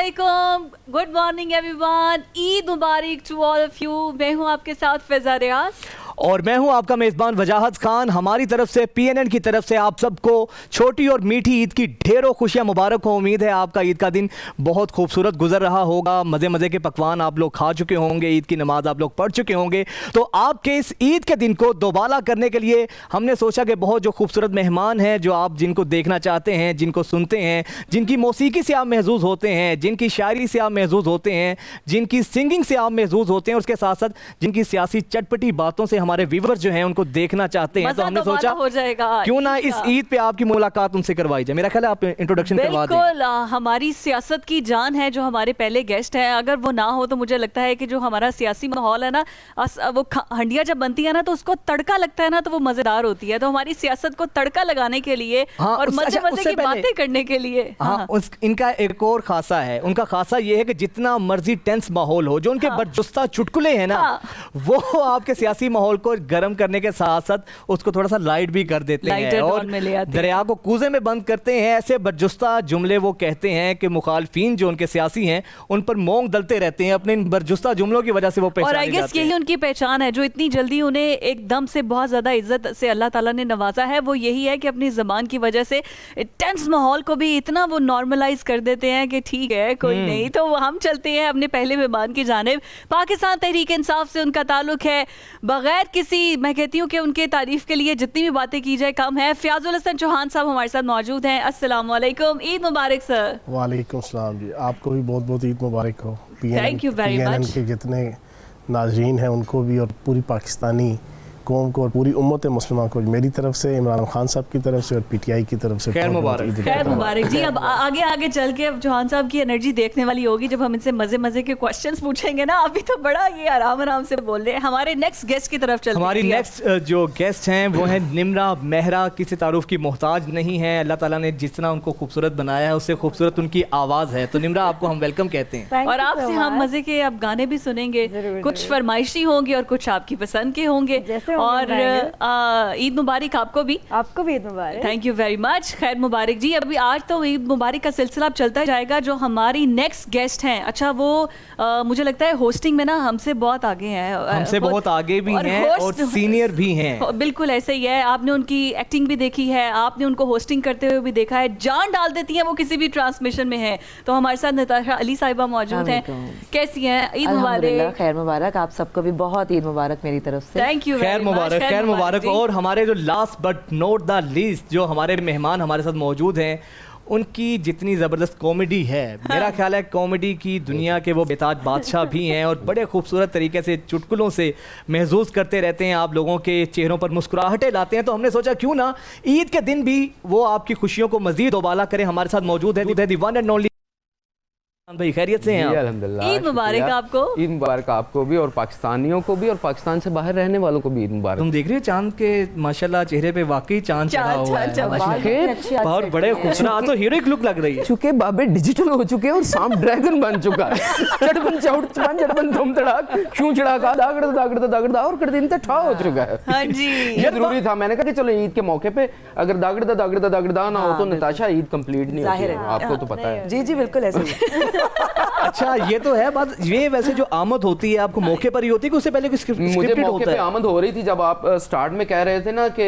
अस्सलामुअलैकुम, good morning everyone, Eid मुबारक to all of you. मैं हूं आपके साथ फ़िज़ा रियाज और मैं हूं आपका मेज़बान वजाहत खान। हमारी तरफ से PNN की तरफ से आप सबको छोटी और मीठी ईद की ढेरों खुशियां मुबारक हो। उम्मीद है आपका ईद का दिन बहुत खूबसूरत गुजर रहा होगा। मज़े मज़े के पकवान आप लोग खा चुके होंगे, ईद की नमाज आप लोग पढ़ चुके होंगे। तो आपके इस ईद के दिन को दोबाला करने के लिए हमने सोचा कि बहुत जो खूबसूरत मेहमान हैं, जो आप जिनको देखना चाहते हैं, जिनको सुनते हैं, जिनकी मौसीकी से आप महजूज़ होते हैं, जिनकी शायरी से आप महजूज़ होते हैं, जिनकी सिंगिंग से आप महजूज़ होते हैं, उसके साथ साथ जिनकी सियासी चटपटी बातों से हमारे व्यूअर्स जो हैं उनको देखना चाहते हैं, तो हमने सोचा हो जाएगा क्यों ना इस ईद पे आपकी मुलाकात उनसे करवाई जाए। मेरा ख्याल है आप इंट्रोडक्शन करवा दें। बिल्कुल, हमारी सियासत की जान है जो हमारे पहले गेस्ट हैं। अगर वो ना हो तो मुझे लगता है कि जो हमारा सियासी माहौल है ना, वो हंडिया जब बनती है ना तो उसको तड़का लगता है ना तो वो मजेदार होती है। तो हमारी सियासत को तड़का लगाने के लिए और मजे मजे की बातें करने के लिए इनका एक और खासा है। उनका खासा ये है कि जितना मर्जी टेंस माहौल हो, जो उनके बरजुस्ता चुटकुले हैं ना, वो आपके सियासी माहौल को गर्म करने के साथ साथ उसको थोड़ा सा लाइट भी कर देते हैं और दरिया को कूजे में बंद करते हैं। ऐसे बरजुस्ता जुमले वो कहते हैं कि मुखालफीन जो उनके सियासी हैं उन पर मोंग दलते रहते हैं। अपने इन बरजुस्ता जुमलों की वजह से वो पहचाने जाते हैं। और आई गेस यही उनकी पहचान है, जो इतनी जल्दी उन्हें एकदम से बहुत ज्यादा इज्जत से अल्लाह ताला ने नवाजा है। वो यही है कि अपनी जबान की वजह से टेंस माहौल को भी इतना वो नॉर्मलाइज कर देते हैं कि ठीक है कोई नहीं। तो हम चलते हैं अपने पहले मेहमान की जानिब। पाकिस्तान तहरीक इंसाफ से उनका ताल्लुक है। बगैर किसी, मैं कहती हूँ कि उनके तारीफ के लिए जितनी भी बातें की जाए कम है। फयाजुल हसन चौहान साहब हमारे साथ मौजूद हैं। अस्सलाम वालेकुम, ईद मुबारक सर। वालेकुम सलाम जी, आपको भी बहुत बहुत ईद मुबारक हो। Thank you very much. के जितने नाजरीन हैं उनको भी और पूरी पाकिस्तानी कौम को और पूरी उम्मत मुस्लिमा को मेरी तरफ से, इमरान खान साहब की तरफ से और PTI की तरफ से खैर मुबारक। खैर मुबारक जी। अब आगे आगे चल के अब चौहान साहब की एनर्जी देखने वाली होगी जब हम इनसे मजे मजे के क्वेश्चंस पूछेंगे ना। अभी तो बड़ा ये आराम आराम से बोल रहे हैं। हमारे नेक्स्ट गेस्ट की तरफ चलते हैं। हमारी नेक्स्ट जो गेस्ट हैं वो है निम्रा मेहरा। किसी तारुफ की मोहताज नहीं है। अल्लाह ताला ने जिस तरह उनको खूबसूरत बनाया है उससे खूबसूरत उनकी आवाज़ है। तो निम्रा, आपको हम वेलकम कहते हैं और आपसे हम मजे के अब गाने भी सुनेंगे, कुछ फरमाइशी होंगे और कुछ आपकी पसंद के होंगे। और ईद मुबारक आपको भी ईद मुबारक। Thank you very much. खैर मुबारक जी। अभी आज तो ईद मुबारक का सिलसिला अब चलता जाएगा। जो हमारी नेक्स्ट गेस्ट हैं, अच्छा वो मुझे लगता है होस्टिंग में ना हमसे बहुत आगे हैं, हमसे बहुत आगे भी हैं और सीनियर भी हैं। बिल्कुल ऐसे ही है। आपने उनकी एक्टिंग भी देखी है, आपने उनको होस्टिंग करते हुए भी देखा है। जान डाल देती हैं वो किसी भी ट्रांसमिशन में है। तो हमारे साथ नताशा अली साहिबा मौजूद हैं। कैसी हैं? ईद मुबारक। खैर मुबारक, आप सबको भी बहुत ईद मुबारक मेरी तरफ से। Thank you. खैर मुबारक, खैर मुबारक। और हमारे जो last but not the least जो हमारे मेहमान हमारे साथ मौजूद हैं, उनकी जितनी ज़बरदस्त कॉमेडी है, मेरा ख्याल है कॉमेडी की दुनिया के वो बेताज बादशाह भी हैं और बड़े खूबसूरत तरीके से चुटकुलों से महसूस करते रहते हैं, आप लोगों के चेहरों पर मुस्कुराहटें लाते हैं। तो हमने सोचा क्यों ना ईद के दिन भी वो आपकी खुशियों को मज़ीद उबाला करें। हमारे साथ मौजूद है दी वन एंड ओनली भाई। खैरियत से हैं आप? अल्हम्दुलिल्लाह। ईद मुबारक आपको। ईद मुबारक आपको भी और पाकिस्तानियों को भी और पाकिस्तान से बाहर रहने वालों को भी ईद मुबारक। तुम देख रहे हो चांद के माशाल्लाह चेहरे पे वाकई चांद चढ़ा हुआ है। बहुत बड़े खूबसूरत, तो हीरोइक लुक लग रही है। चुके बाबे डिजिटल हो चुके हैं और सांप ड्रैगन बन चुका है। चढ़बन चौड़ चढ़बन चढ़बन धूम तड़ाक क्यों चढ़ाका दागड़ दागड़ दागड़ और कर दिन ठा हो चुका है। हां जी, ये जरूरी था। मैंने कहा कि चलो ईद के मौके पे अगर दागड़ दागड़ दा ना हो तो नताशा ईद कंप्लीट नहीं होती। आपको तो पता है। जी जी बिल्कुल ऐसे। अच्छा, ये तो है बात। ये वैसे जो आमद होती है आपको मौके पर ही होती है कि उससे पहले कोई मुझे मौके पे आमद हो रही थी जब आप स्टार्ट में कह रहे थे ना कि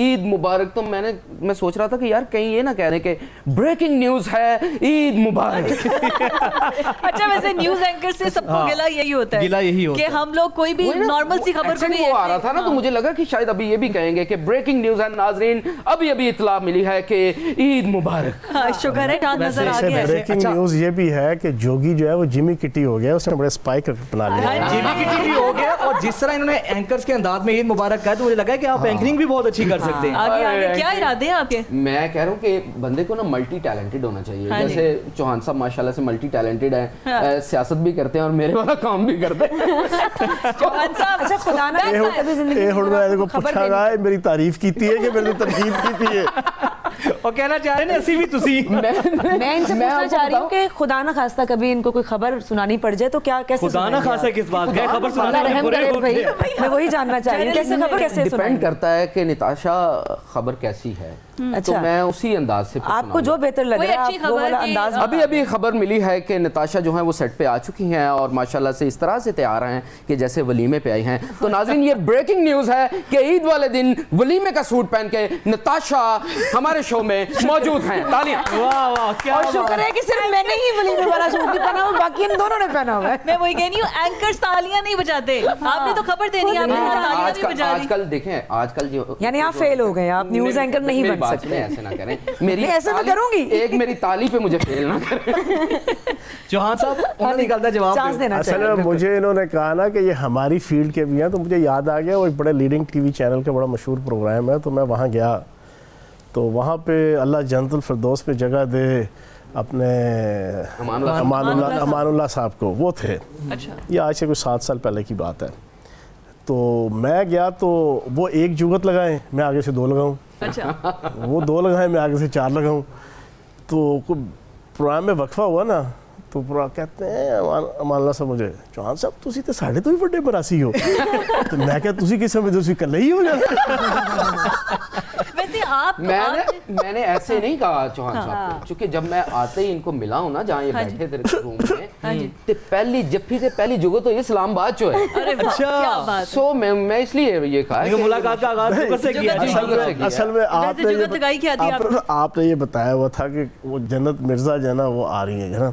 ईद मुबारक। तो मैं सोच रहा था कि यार कहीं ये ना कह रहे कि ब्रेकिंग न्यूज है ईद मुबारक। अच्छा, वैसे न्यूज एंकर से सबको गिला यही होता है, गिला यही होता है कि हम लोग कोई भी नॉर्मल सी खबर को भी वो आ रहा था ना, तो मुझे लगा कि शायद अभी ये भी कहेंगे कि ब्रेकिंग न्यूज है नाजरीन, अभी अभी इत्तला मिली है कि ईद मुबारक। शुक्र है चांद नजर आ गया। ब्रेकिंग न्यूज ये भी है कि जोगी जो है वो जिमी किटी हो गया, उसने बड़े स्पाइक बना लिया। जिमी किटी भी हो गया और जिस तरह इन्होंने एंकर्स के अंदाज में ईद मुबारक कहा तो मुझे लगा कि आप एंकरिंग भी बहुत अच्छी कर सकते हैं। आगे आगे क्या इरादे हैं आपके? मैं कह रहा हूँ कि बंदे को ना मल्टी टैलेंटेड होना चाहिए। जैसे चौहान साहब माशाल्लाह से मल्टी टैलेंटेड है, सियासत भी करते हैं और मेरे वाला काम भी करते हैं। चौहान साहब अच्छा खुदा ना ए हुण मैं को पूछागा, मेरी तारीफ कीती है कि मैंने तनकीद कीती है? और कहना चाह रहे हैं असी भी तुसी मैं इनसे पूछना आपको चाह रही हूँ बताऊं? कि खुदा ना खास्ता कभी इनको कोई खबर सुनानी पड़ जाए तो क्या कैसे खुदा ना सुनाएंगे खासा आप? किस बात का है? खबर अल्लाह सुनाने वाले रहम बुरे करे होते हैं। भाई, मैं वही जानना चाह रही हूँ कैसे खबर कैसे डिपेंड सुनाएंगे? करता है कि निताशा खबर कैसी है, तो अच्छा। मैं उसी अंदाज से फिर आपको जो बेहतर लग कोई रहा है अच्छी आप वो खबर वाला कि- अंदाज अभी अभी खबर मिली है कि निताशा जो है वो सेट पे आ चुकी हैं और माशाल्लाह से इस तरह से तैयार हैं कि जैसे वलीमे पे आई हैं। तो नाज़रीन ये ब्रेकिंग न्यूज़ है कि ईद वाले दिन वलीमे का सूट पहन के निताशा हमारे शो में मौजूद हैं। तालियां। वाह वाह क्या और शुक्र है कि सिर्फ मैंने ही वलीमे वाला सूट नहीं पहना हुआ, बाकी इन दोनों ने पहना हुआ है। मैं वही कह रही हूँ, एंकर्स तालियां नहीं बजाते। आपने तो खबर देनी है, आपने तालियां नहीं बजा दी। आजकल देखें, आजकल जो यानी आप फेल हो गए, आप न्यूज़ एंकर नहीं मेरी बन बात सकते। सुने, ऐसे ना करें। मेरी नहीं, ऐसे मैं ताली- करूंगी। एक मेरी ताली पे मुझे फेल ना करें। चौहान साहब उन्होंने निकालता जवाब चांस दो। देना असल चाहिए। में मुझे इन्होंने कहा ना कि ये हमारी फील्ड के भी हैं, तो मुझे याद आ गया वो एक बड़े लीडिंग टीवी चैनल का बड़ा मशहूर प्रोग्राम है, तो मैं वहाँ गया। तो वहाँ पे अल्लाह जन्नतुल फिरदौस पे जगह दे अपने अमानुल्लाह साहब को, वो थे। अच्छा। ये आज से कुछ 7 साल पहले की बात है। तो मैं गया तो वो एक जुगत लगाए, मैं आगे से 2 लगाऊं, अच्छा। वो 2 लगाए, मैं आगे से 4 लगाऊं। तो प्रोग्राम में वक्फा हुआ ना, तो पूरा कहते हैं अमानुल्लाह साहब मुझे, चौहान साहब तुसी तो साढ़े तो ही बड़े बरासी हो। तो मैं क्या तुसी किस समय तुसी कल ही हो जाते। वैसे आप मैंने ऐसे नहीं कहा चौहान साहब को, क्योंकि जब मैं आते ही इनको मिला हूं ना, जहाँ ये बैठे थे रूम में, तो पहली जफ्फी से पहली जुगत तो इस्लामाबाद जो है। अरे वाह, अच्छा। क्या बात है। सो मैं इसलिए ये कहा देखो, कि मुलाकात का आगाज जुगत से किया। जुगत से असल में- किया। असल में आपने जुगत लगाई क्या थी आपने ये बताया हुआ था कि वो जन्नत मिर्जा जो है ना वो आ रही है ना,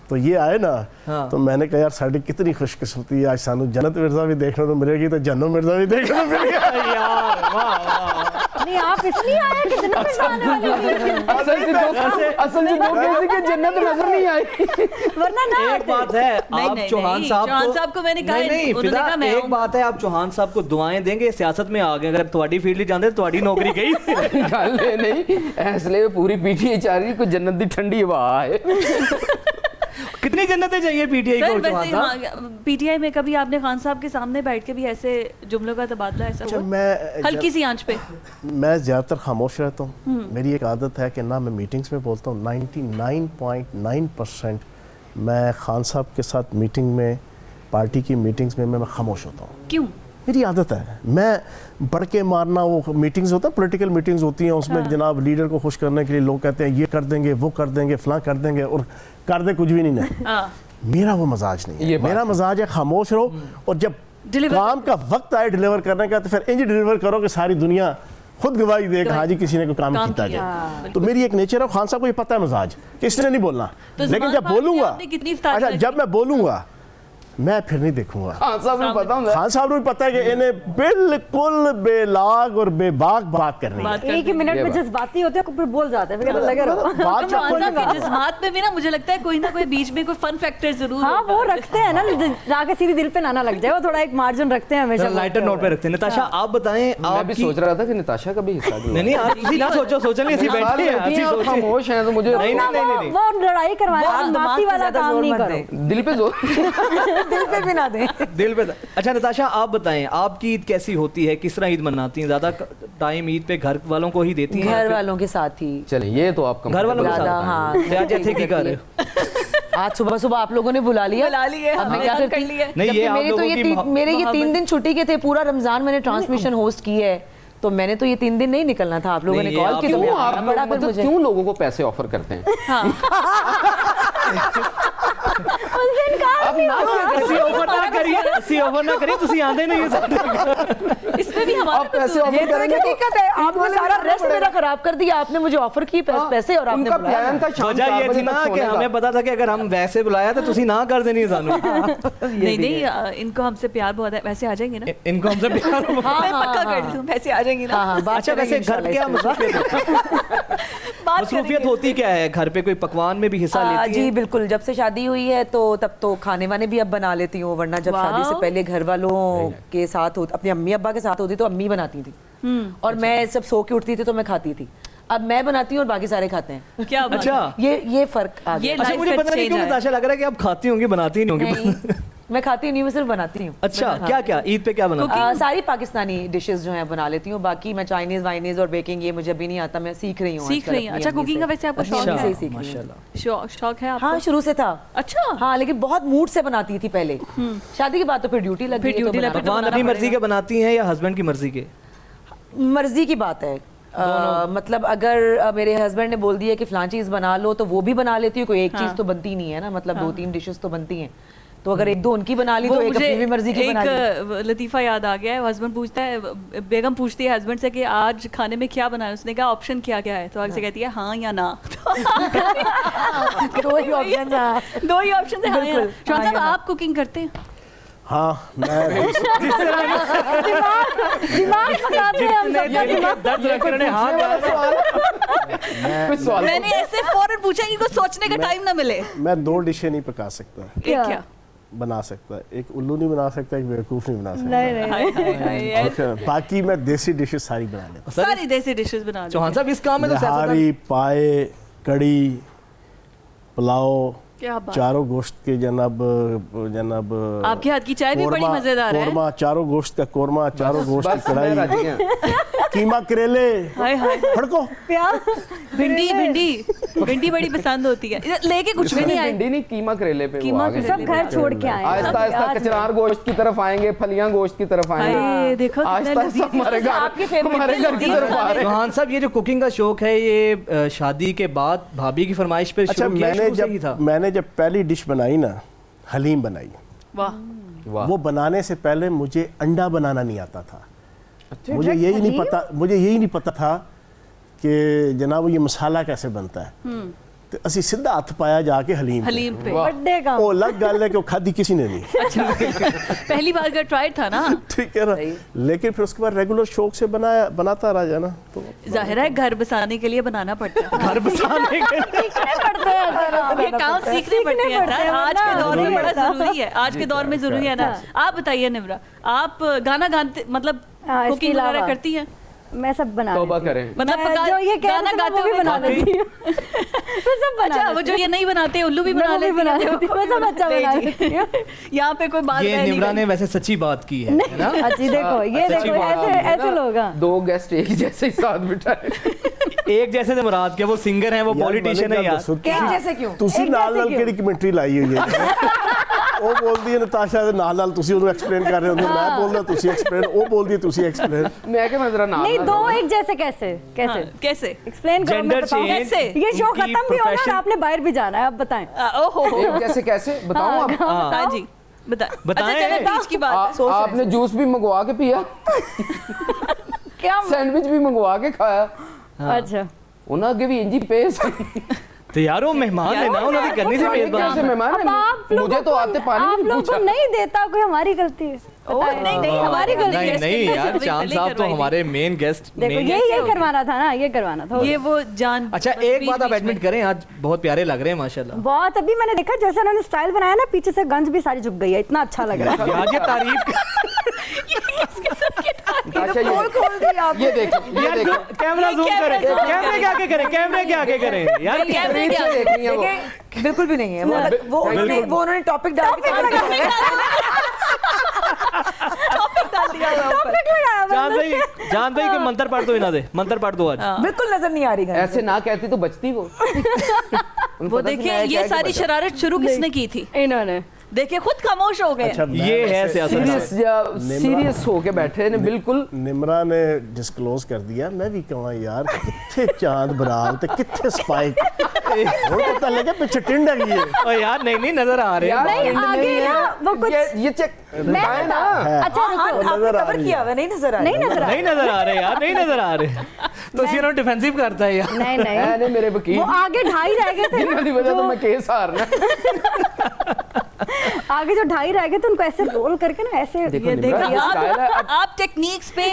तो ये आए ना। हाँ। तो मैंने कहा यार साड़ी कितनी खुशकिस्मती है, आज सानू जन्नत मिर्जा भी देखने को मिलेगी तो जन्नो मिर्जा भी देखने को मिलेगी। यार वाह वाह। नहीं आप इसलिए आए कि जन्नत में जाने वाली थी, असल में लोग कहते कि जन्नत नजर नहीं आई। वरना ना एक बात है, नहीं, आप नहीं, चौहान नहीं, साहब चौहान साहब को मैंने कहा है, नहीं उन्होंने फिदा, कहा मैं एक आऊं। बात है, आप चौहान साहब को दुआएं देंगे, सियासत में आ गए, अगर तुम्हारी फील्ड जाते तो तुम्हारी नौकरी गई। गल नहीं, इसलिए पूरी पीटीआई चाह रही कोई जन्नत दी ठंडी हवा है। कितनी जन्नतें चाहिए पीटीआई सर को चौहान वैसे साहब? हाँ, पीटीआई में कभी आपने खान साहब के सामने बैठ के भी ऐसे जुमलों का तबादला ऐसा अच्छा, हुआ? मैं हल्की सी आंच पे। मैं ज़्यादातर खामोश रहता हूँ। मेरी एक आदत है कि ना मैं मीटिंग्स में बोलता हूँ। 99.9% मैं खान साहब के साथ मीटिंग में, पार्टी की मीटिंग्स में मैं खामोश होता हूँ। क्यों? मेरी आदत है, मैं बढ़ के मारना, वो मीटिंग्स होता है, पॉलिटिकल मीटिंग्स होती हैं, उसमें जनाब लीडर को खुश करने के लिए लोग कहते हैं ये कर देंगे, वो कर देंगे, फलां कर देंगे, और कर दे कुछ भी नहीं है। हाँ। मेरा वो मजाज नहीं ये है। बात मेरा मजाज है खामोश रहो, और जब Deliver काम का वक्त आए डिलीवर करने का तो फिर इंज डिलीवर करो कि सारी दुनिया खुद गवाही दे कि हाँ जी किसी ने कोई काम काम किया किया। जाए। तो मेरी एक नेचर है, खान साहब को ये पता है मजाज कि इसने नहीं बोलना, तो लेकिन ज़ुबान जब बात में बोलूंगा, आपने कितनी इफ्तारी अच्छा रखी? जब मैं बोलूंगा मैं फिर नहीं देखूंगा। खान साहब ने पता होगा। खान साहब को भी पता है कि इन्हें बिल्कुल बेलाग और बेबाक बात करनी है। बात एक ही मिनट में जज्बाती होते हैं फिर बोल जाते हैं, फिर कहते हैं, लगे रहो। बात जब चौहान साहब बोलूंगा, के जज्बात में भी ना मुझे लगता है कोई ना कोई बीच में कोई फन फैक्टर जरूर हाँ होगा। वो रखते हैं ना, जाके सीधी दिल पे ना ना लग जाए, वो थोड़ा एक मार्जिन रखते हैं हमेशा। लाइटर नोट पे रखते हैं। नताशा आप बताएं, मैं भी आपकी सोच रहा था कि निताशा का भी हिस्सा दूं। नहीं आप किसी ना सोचो, सोचने ऐसी बैठी है, ऐसी आप सोचे। खामोश हैं तो मुझे नहीं, ना, नहीं, नहीं, वो लड़ाई करवाए, वो आप दिमाग माफी पे वाला ज्यादा काम जोर नहीं मत करो। दें। दिल पे जोर। दिल पे भी ना दें। दिल पे। अच्छा नताशा आप बताएं, आपकी ईद कैसी होती है, किस तरह ईद मनाती हैं? ज्यादा टाइम ईद पे घर वालों को ही देती हैं? घर वालों के साथ ही चलें, ये तो आप घर वालों के ज्यादा, साथ? हाँ। आज ऐसे की कर रहे हो? आज सुबह सुबह आप लोगों ने बुला लिया। बुला लिए, अब मैं हमने क्या हल करती? कर लिया। नहीं, जबकि ये आप मेरे तो लोगों ये की मेरे ये 3 मोहब्बत। दिन छुट्टी के थे, पूरा रमजान मैंने ट्रांसमिशन होस्ट की है, तो मैंने तो ये 3 दिन नहीं निकलना था। आप लोगों ने नहीं, ये कॉल आप की तो लोग- क्यों मैं आप आना लोग पड़ा फिर मतलब मुझे। क्यों लोगों को पैसे ऑफर करते हैं? अब ना ऐसी ओवर ना करिए, ऐसी ओवर ना करिए, तुसी आंदे नहीं है साथ। इसमें भी हमारा आप पैसे ये ऑफर तो करेंगे क्या तो दिक्कत है? आपने सारा रेस्ट मेरा खराब कर दिया। आपने मुझे ऑफर की पैसे और आपने उनका बुलाया प्लान ना। था शाम वजह 4 ये बजे थी तक ना कि सोने का। हमें पता था कि अगर हम वैसे बुलाया तो तुसी ना कर देनी है सानू। नहीं नहीं, इनको हमसे प्यार बहुत है, वैसे आ जाएंगे ना? इनको हमसे प्यार हो। मैं पक्का कर दूं, वैसे आ जाएंगी ना? हाँ हाँ, बात अच्छा करेंगे वैसे घर पे क्या इंशाल्लाह इस पे। बात मसरूफियत करेंगे। होती क्या है घर पे? कोई पकवान में भी हिस्सा लेती जी है? बिल्कुल, जब से शादी हुई है तो तब तो खाने वाने भी अब बना लेती हूँ, वरना जब शादी से वाह। पहले घर वालों के साथ अपनी अम्मी अब्बा के साथ होती तो अम्मी बनाती थी, और मैं जब सो के उठती थी तो मैं खाती थी। अब मैं बनाती हूँ और बाकी सारे खाते हैं। क्या बात अच्छा है? ये फर्क आ ये गया। अच्छा लाइफ मुझे का पता नहीं change क्यों आया। नताशा लग रहा है कि आप खाती होंगी बनाती नहीं होंगी। नहीं, मैं खाती नहीं, मैं सिर्फ बनाती हूँ। अच्छा, क्या क्या ईद पे क्या बनाते हैं? सारी पाकिस्तानी डिशेस जो हैं बना लेती हूँ, बाकी मैं चाइनीज वाइनीज और बेकिंग ये मुझे अभी नहीं आता, मैं सीख रही हूँ। सीख रही हैं। अच्छा, कुकिंग का वैसे आपको शौक से है? ही सीख रही हूँ। माशाल्लाह। शौक है आपको? हाँ, शुरू से था। अच्छा। हाँ, लेकिन बहुत मूड से बनाती थी पहले। शादी के बाद तो फिर ड्यूटी लग फिर गई, तो ड्यूटी लग गई। बनाना पकवान अपनी मर्जी के बनाती हैं या हस्बैंड की मर्जी के? मर्जी की बात है। मतलब अगर मेरे हस्बैंड ने बोल दिया कि फलां चीज़ बना लो तो वो भी बना लेती हूँ, कोई एक चीज़ तो बनती नहीं है ना, मतलब 2-3 डिशेस तो बनती हैं, तो अगर 1-2 उनकी बना ली तो एक अपनी भी मर्जी की बना ली। एक लतीफ़ा याद आ गया है, हस्बैंड पूछता है, बेगम पूछती है हस्बैंड से कि आज खाने में क्या बनाया, उसने कहा ऑप्शन क्या क्या है, तो आगे से कहती है हाँ या ना। दो ही ऑप्शन है। दो ही ऑप्शन है, हाँ या ना। बिल्कुल, शौहन हाँ साहब, या ना। आप कुकिंग करते हैं? हाँ, मैं दिमाग पकाते हैं हम सबका दिमाग। दर्द रखने हाथ कुछ सवाल मैंने ऐसे फौरन पूछा कि इनको सोचने का टाइम ना मिले। मैं 2 डिशें नहीं पका सकता, एक क्या? बना सकता, एक उल्लू नहीं बना सकता, एक बेवकूफ़ नहीं बना सकता। नहीं नहीं हाय, हाय, हाय, हाय। अच्छा, बाकी मैं देसी डिशेस सारी बना लेता सारी देसी डिशेस बना लेते चौहान हैं। साहब, इस काम में हूँ। तो सियासतदान- नहारी, पाए, कड़ी, पुलाव, क्या बात। चारों गोश्त के जनाब आपके हाथ की चाय भी बड़ी मजेदार है। कोरमा, चारों गोश्त का कोरमा, चारों गोश्त की बस मैं राजी कढ़ाई, हैं। कीमा करेले, हाय हाय। फड़को। भिंडी बड़ी पसंद होती है। लेके कुछ भी नहीं आए। भिंडी नहीं, कीमा करेले पे वो कीमा आ गए। करेले। सब घर छोड़ के आए हैं। आहिस्ता आहिस्ता आज कचनार गोश्त की तरफ आएंगे, फलियां गोश्त की तरफ आएंगे। हाय, देखो कितना आहिस्ता आहिस्ता लजीज। हमारे घर आपकी favorite हमारे घर की तरफ आ रहे हैं। चौहान साहब, ये जो कुकिंग का शौक है, ये शादी के बाद भाभी की फरमाइश पे अच्छा, शुरू किया, शुरू से ही था? मैंने जब पहली डिश बनाई ना, हलीम बनाई, वाह। वाह। वो बनाने से पहले मुझे अंडा बनाना नहीं आता था। अच्छा, मुझे यही नहीं पता था कि जनाब ये मसाला कैसे बनता है। तो ਅਸੀਂ ਸਿੱਧਾ ਹੱਥ ਪਾਇਆ ਜਾ ਕੇ ਹਲੀਮ हलीम पे। बर्थडे का ਉਹ ਅਲੱਗ ਗੱਲ ਹੈ कि वो खादी किसी ने नहीं। अच्छा। पहली बार का ट्राई था ना। ठीक है ना, लेकिन फिर उसके बाद रेगुलर शौक से बनाता रहा जाना, तो जाहिर है घर बसाने के लिए बनाना पड़ता है। घर बसाने के सीखने पड़ते हैं सर। ये काम सीखने पड़ते हैं सर। आज के दौर में बड़ा जरूरी है। आज के दौर में जरूरी है ना। आप बताइए निम्रा, आप गाना गाते, मतलब हाँ, इसके कुकिंग वगैरह अलावा करती हैं? मैं सब बना तौबा लेती हूँ। करें। मतलब मैं जो ये कह गाना रहे थे ना, गाते वो भी हुए बना खाते? लेती हूँ। मैं सब बना अच्छा, वो लेती जो ये नहीं बनाते उल्लू भी मैं बना वो भी लेती बना हैं। लेती हूँ, मैं सब अच्छा नहीं बना जी। लेती हूँ। यहाँ पे कोई बात ये रह नहीं निम्रा गई। ने वैसे सच्ची बात की है ना? अच्छी देखो, ये सच्ची देखो, बात ऐसे है ऐसे लोग हैं। 2 गेस्ट एक जैसे ही साथ बिठाए। एक जैसे से मुराद क्या, वो सिंगर है, वो पॉलिटिशियन है यार। क्या जैसे क्यों? ਤੁਸੀਂ एक ਨਾਲ जैसे ਨਾਲ क्यों? ਕਿਹੜੀ ਕਮੈਂਟਰੀ ਲਾਈ ਹੋਈ ਹੈ। ਉਹ ਬੋਲਦੀ ਹੈ ਨਤਾਸ਼ਾ ਦੇ ਨਾਲ ਨਾਲ ਤੁਸੀਂ ਉਹਨੂੰ ਐਕਸਪਲੇਨ ਕਰ ਰਹੇ ਹੋ, ਮੈਂ ਬੋਲਦਾ ਤੁਸੀਂ ਐਕਸਪਲੇਨ, ਉਹ ਬੋਲਦੀ ਹੈ ਤੁਸੀਂ ਐਕਸਪਲੇਨ। मैं क्या मैं जरा नाम नहीं, ना दो लूं। एक जैसे कैसे कैसे हाँ, कैसे? एक्सप्लेन करो, मैं Gender बताऊं change, कैसे? ये शो उनकी खत्म भी होना और profession- आपने बाहर भी जाना है, अब बताएं। ओहो। एक जैसे कैसे बताऊं आप? हाँ जी, बताएं। बताएं। अच्छा, चलो बीच की बात है। आपने जूस भी मंगवा के पिया, क्या सैंडविच भी मंगवा के खाया, अच्छा, उन्हें अगे भी इंजी पेश। तो यार वो मेहमान है ना, उन्होंने करनी थी कैसे मेजबान। मेहमान अब आप है? लोगों मुझे तो को- आते पानी आप भी नहीं लोग को पूछा। नहीं देता, कोई हमारी गलती है। ओ, नहीं नहीं, हमारी गलती नहीं है। नहीं यार, इसके चांद पहले साहब तो करवाई थी। हमारे मेन गेस्ट। देखो, यही करवाना था ना, ये करवाना था। ये वो जान। अच्छा, एक बीच बात आप बीच एडमिट में। करें, आज बहुत प्यारे लग रहे हैं माशाल्लाह। बहुत, अभी मैंने देखा जैसे उन्होंने स्टाइल बनाया ना, पीछे से गंज भी सारी झुक गई है, इतना अच्छा लग रहा है। यार ये तारीफ नाताशा, ये देखो, ये देखो, कैमरा जूम करें, कैमरे के आगे करें, कैमरे के आगे करें यार। कैमरे रील के से आगे। देख रही है वो। देखिए, बिल्कुल भी नहीं है वो उन्होंने टॉपिक डाल के टॉपिक डाल दिया हुआ ऊपर। टॉपिक लगाया जान बंदे भाई, ने। जान भाई कि मंत्र पढ़ दो इना दे, मंत्र पढ़ दो आज। बिल्कुल नजर नहीं आ रही है। ऐसे ना कहती तो बचती वो। वो देखिए, ये सारी शरारत शुरू किसने की थी? इन्होंने देखिए, खुद खामोश हो गए। अच्छा, मैं ये है वैसे- सियासत। सीरियस होके बैठे ने बिल्कुल। निमरा ने डिस्क्लोज कर दिया, मैं भी कहा यार कितने चांद बराल ते कितने स्पाइक, और पता लगा पीछे टिंड है ये। ओ यार नहीं नहीं, नजर आ रहे हैं। नहीं, एंड आगे में ना, वो कुछ- ये चेक मैं है ना। अच्छा रुको, आपने नजर आ कवर रही किया है। हुआ नहीं नजर आ नहीं नजर आ नहीं नजर आ रहे यार, नहीं नजर आ रहे। तो सीनो डिफेंसिव करता है यार। नहीं नहीं, है ने मेरे वकील, वो आगे 2.5 रह गए थे जिन्हों की ना, वजह तो जो मैं केस हारना। आगे जो 2.5 रह गए थे उनको ऐसे रोल करके ना, ऐसे देखो ये निम्रा, देखा, ये स्टाइल है। अब आप टेक्निक्स पे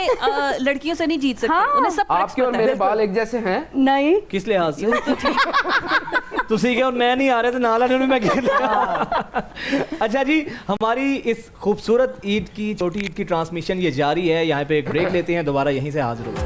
लड़कियों से नहीं जीत सकते। हाँ। उन्हें सब tricks आपके और पता है। मेरे बाल एक जैसे हैं। नहीं, किस लिहाज से? तुसी के और मैं नहीं आ रहे थे, नाला ने मैं खेल अच्छा जी, हमारी इस खूबसूरत ईद की, छोटी ईद की ट्रांसमिशन ये जारी है। यहाँ पे एक ब्रेक लेते हैं, दोबारा यहीं से हाजिर होंगे।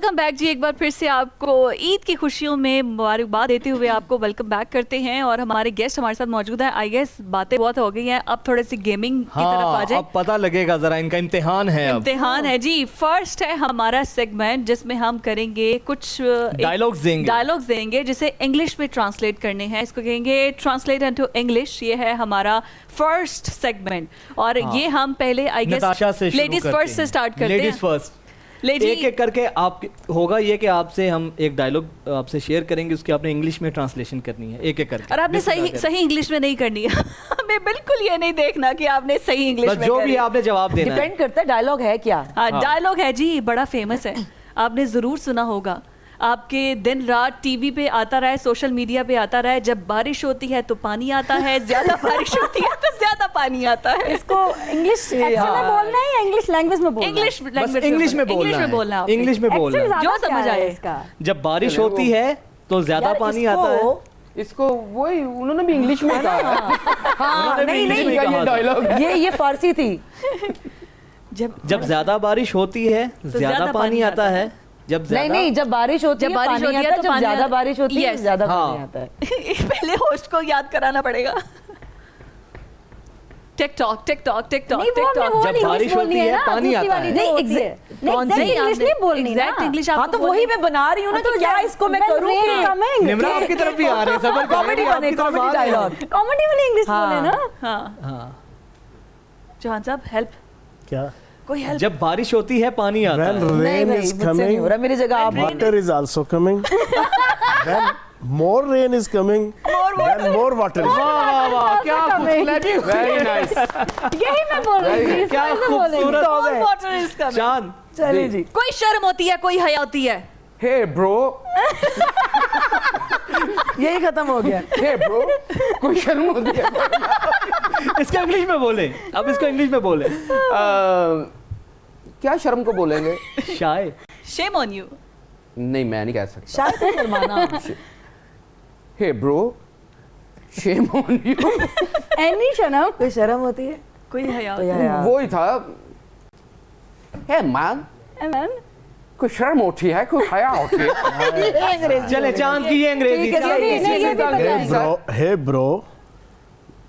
वेलकम बैक जी, एक बार फिर से आपको ईद की खुशियों में मुबारकबाद देते हुए आपको वेलकम बैक करते हैं। और हमारे गेस्ट हमारे साथ मौजूद है। आई गेस बातें बहुत हो गई हैं, अब थोड़ी सी गेमिंग की तरफ आ जाए। अब पता लगेगा जरा, इनका इम्तिहान है अब। इम्तिहान है जी। फर्स्ट है हमारा सेगमेंट जिसमें हम करेंगे कुछ डायलॉग्स देंगे जिसे इंग्लिश में ट्रांसलेट करने हैं। इसको कहेंगे ट्रांसलेट इनटू इंग्लिश। ये है हमारा फर्स्ट सेगमेंट। और ये हम पहले आई गेस लेडीज फर्स्ट से स्टार्ट करते हैं। Ladies first. एक एक करके आप होगा ये कि आपसे हम एक डायलॉग आपसे शेयर करेंगे, उसके आपने इंग्लिश में ट्रांसलेशन करनी है एक एक करके। और आपने सही इंग्लिश में नहीं करनी है। हमें बिल्कुल ये नहीं देखना कि आपने सही इंग्लिश में जो भी आपने जवाब देना है। डिपेंड करता है डायलॉग है क्या। हाँ, डायलॉग है जी, बड़ा फेमस है, आपने जरूर सुना होगा। आपके दिन रात टीवी पे आता रहा है, सोशल मीडिया पे आता रहा है। जब बारिश होती है तो पानी आता है, ज्यादा बारिश होती है तो ज्यादा पानी आता है। इसको इंग्लिश एक्सेंट में बोलना है या इंग्लिश लैंग्वेज में बोलना है? इंग्लिश बस इंग्लिश में बोलना है। इंग्लिश में बोलना है। जो समझ आए इसका। जब बारिश होती है तो ज्यादा पानी आता है। इसको वही उन्होंने भी इंग्लिश में कहा। हाँ, नहीं नहीं, ये डायलॉग ये फारसी थी। जब ज्यादा बारिश होती है ज्यादा पानी आता है। जब नहीं, जब बारिश होती है पानी आता है, जब ज्यादा बारिश होती है ज्यादा पानी आता है। पहले होस्ट को याद कराना पड़ेगा। टिकटॉक टिकटॉक टिकटॉक नहीं, वो हमने टिकटॉक। वो जब नहीं, बारिश इंग्लिश बोलनी होती है, ना, पानी दूसरी आता वाली है। जो नहीं, होती है। नहीं, कौन exact सी? इंग्लिश नहीं बोलनी ना। एग्जैक्ट इंग्लिश हाँ, तो वही मैं बना रही हूँ ना, तो क्या इसको मैं करूँ? निम्रा आपकी तरफ भी आ रहे हैं, सबर कॉमेडी बने, कॉमेडी डायलॉग। कॉमेडी वाली इंग्लिश हाँ। बोले ना। हाँ जहान साहब हेल्प, क्या? कोई हेल्प। जब बारिश होती है पानी आता When है। नहीं rain भाई, is मुझसे नहीं हो रहा, coming, मेरी जगह आप water is also coming. When more rain is coming, then more water is coming. वाह वाह, क्या खूबसूरत, वेरी नाइस। यही मैं बोल रही थी, क्या इसमें बोलेंगे। खूबसूरत More water is coming। चांद। चलिए जी। कोई शर्म होती है, कोई हया होती है। हे ब्रो, यही खत्म हो गया। हे ब्रो, कोई शर्म होती है। इसको इंग्लिश में बोले, अब इसको इंग्लिश में बोले। क्या शर्म को बोलेंगे? शाय। Shame on you। नहीं, मैं नहीं कह सकता। शायद तो शर्माना। Hey bro, shame on you. एनी शनम। कोई शर्म होती है? कोई हया तो होती है। यार, वो ही था। हे मैन, मैन कोई शर्म होती है, कोई हया होती है। चले चांद की ये अंग्रेजी। ठीक है, चांद ये की। भी- ये भी Hey bro, hey bro,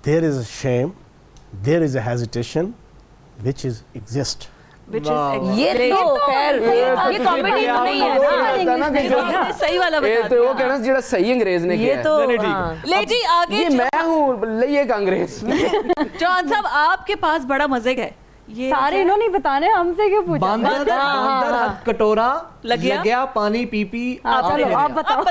there is a shame, there is a hesitation, which is exist. Which वाह, is ये तो खैर ये कॉमेडी तो नहीं है ना। आपने सही वाला ये बता तो वो दिया। कहना जेड़ा सही अंग्रेज ने ये किया है। तो नहीं, ठीक है। हाँ। ले जी आगे। ये मैं हूँ लइए का अंग्रेज। जॉन साहब आपके पास बड़ा मजे का है। ये सारे इन्होंने बताने हमसे क्यों पूछा? बांदर बांदर कटोरा लग गया? पानी पी पी। चलो आप बताओ।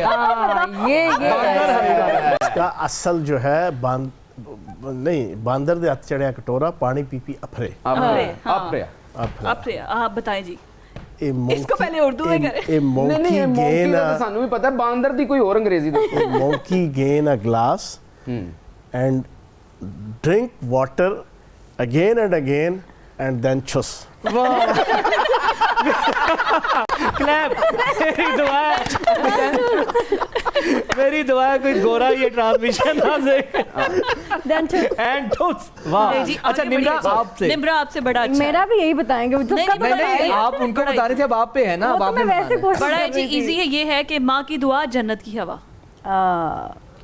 हाँ, ये इसका असल जो है बांदर दे हथ चढ़िया कटोरा पानी पी पी अफरे। आप बताएं जी। ए इसको पहले उर्दू में करें। ए नहीं नहीं, ये monkey monkey gain का तो सानू भी पता है, बांदर दी कोई और अंग्रेजी दे। a monkey gain a glass and drink water again and again and then chuss. Clap. मेरी दुआ है कोई गोरा ये ट्रांसमिशन ना दे। एंड टूस। वाह। नहीं जी, अच्छा आगे निम्रा बढ़िए। आपसे। निम्रा आपसे बड़ा अच्छा मेरा है। भी यही बताएंगे जो नहीं, कब नहीं, बताएंगे। नहीं आप उनको बता रहे थे, अब आप पे है ना। वो अब तो आपने मैं वैसे बताना है। कोशिश बड़ा कर है जी, रही थी। इजी है। ये है कि माँ की दुआ जन्नत की हवा।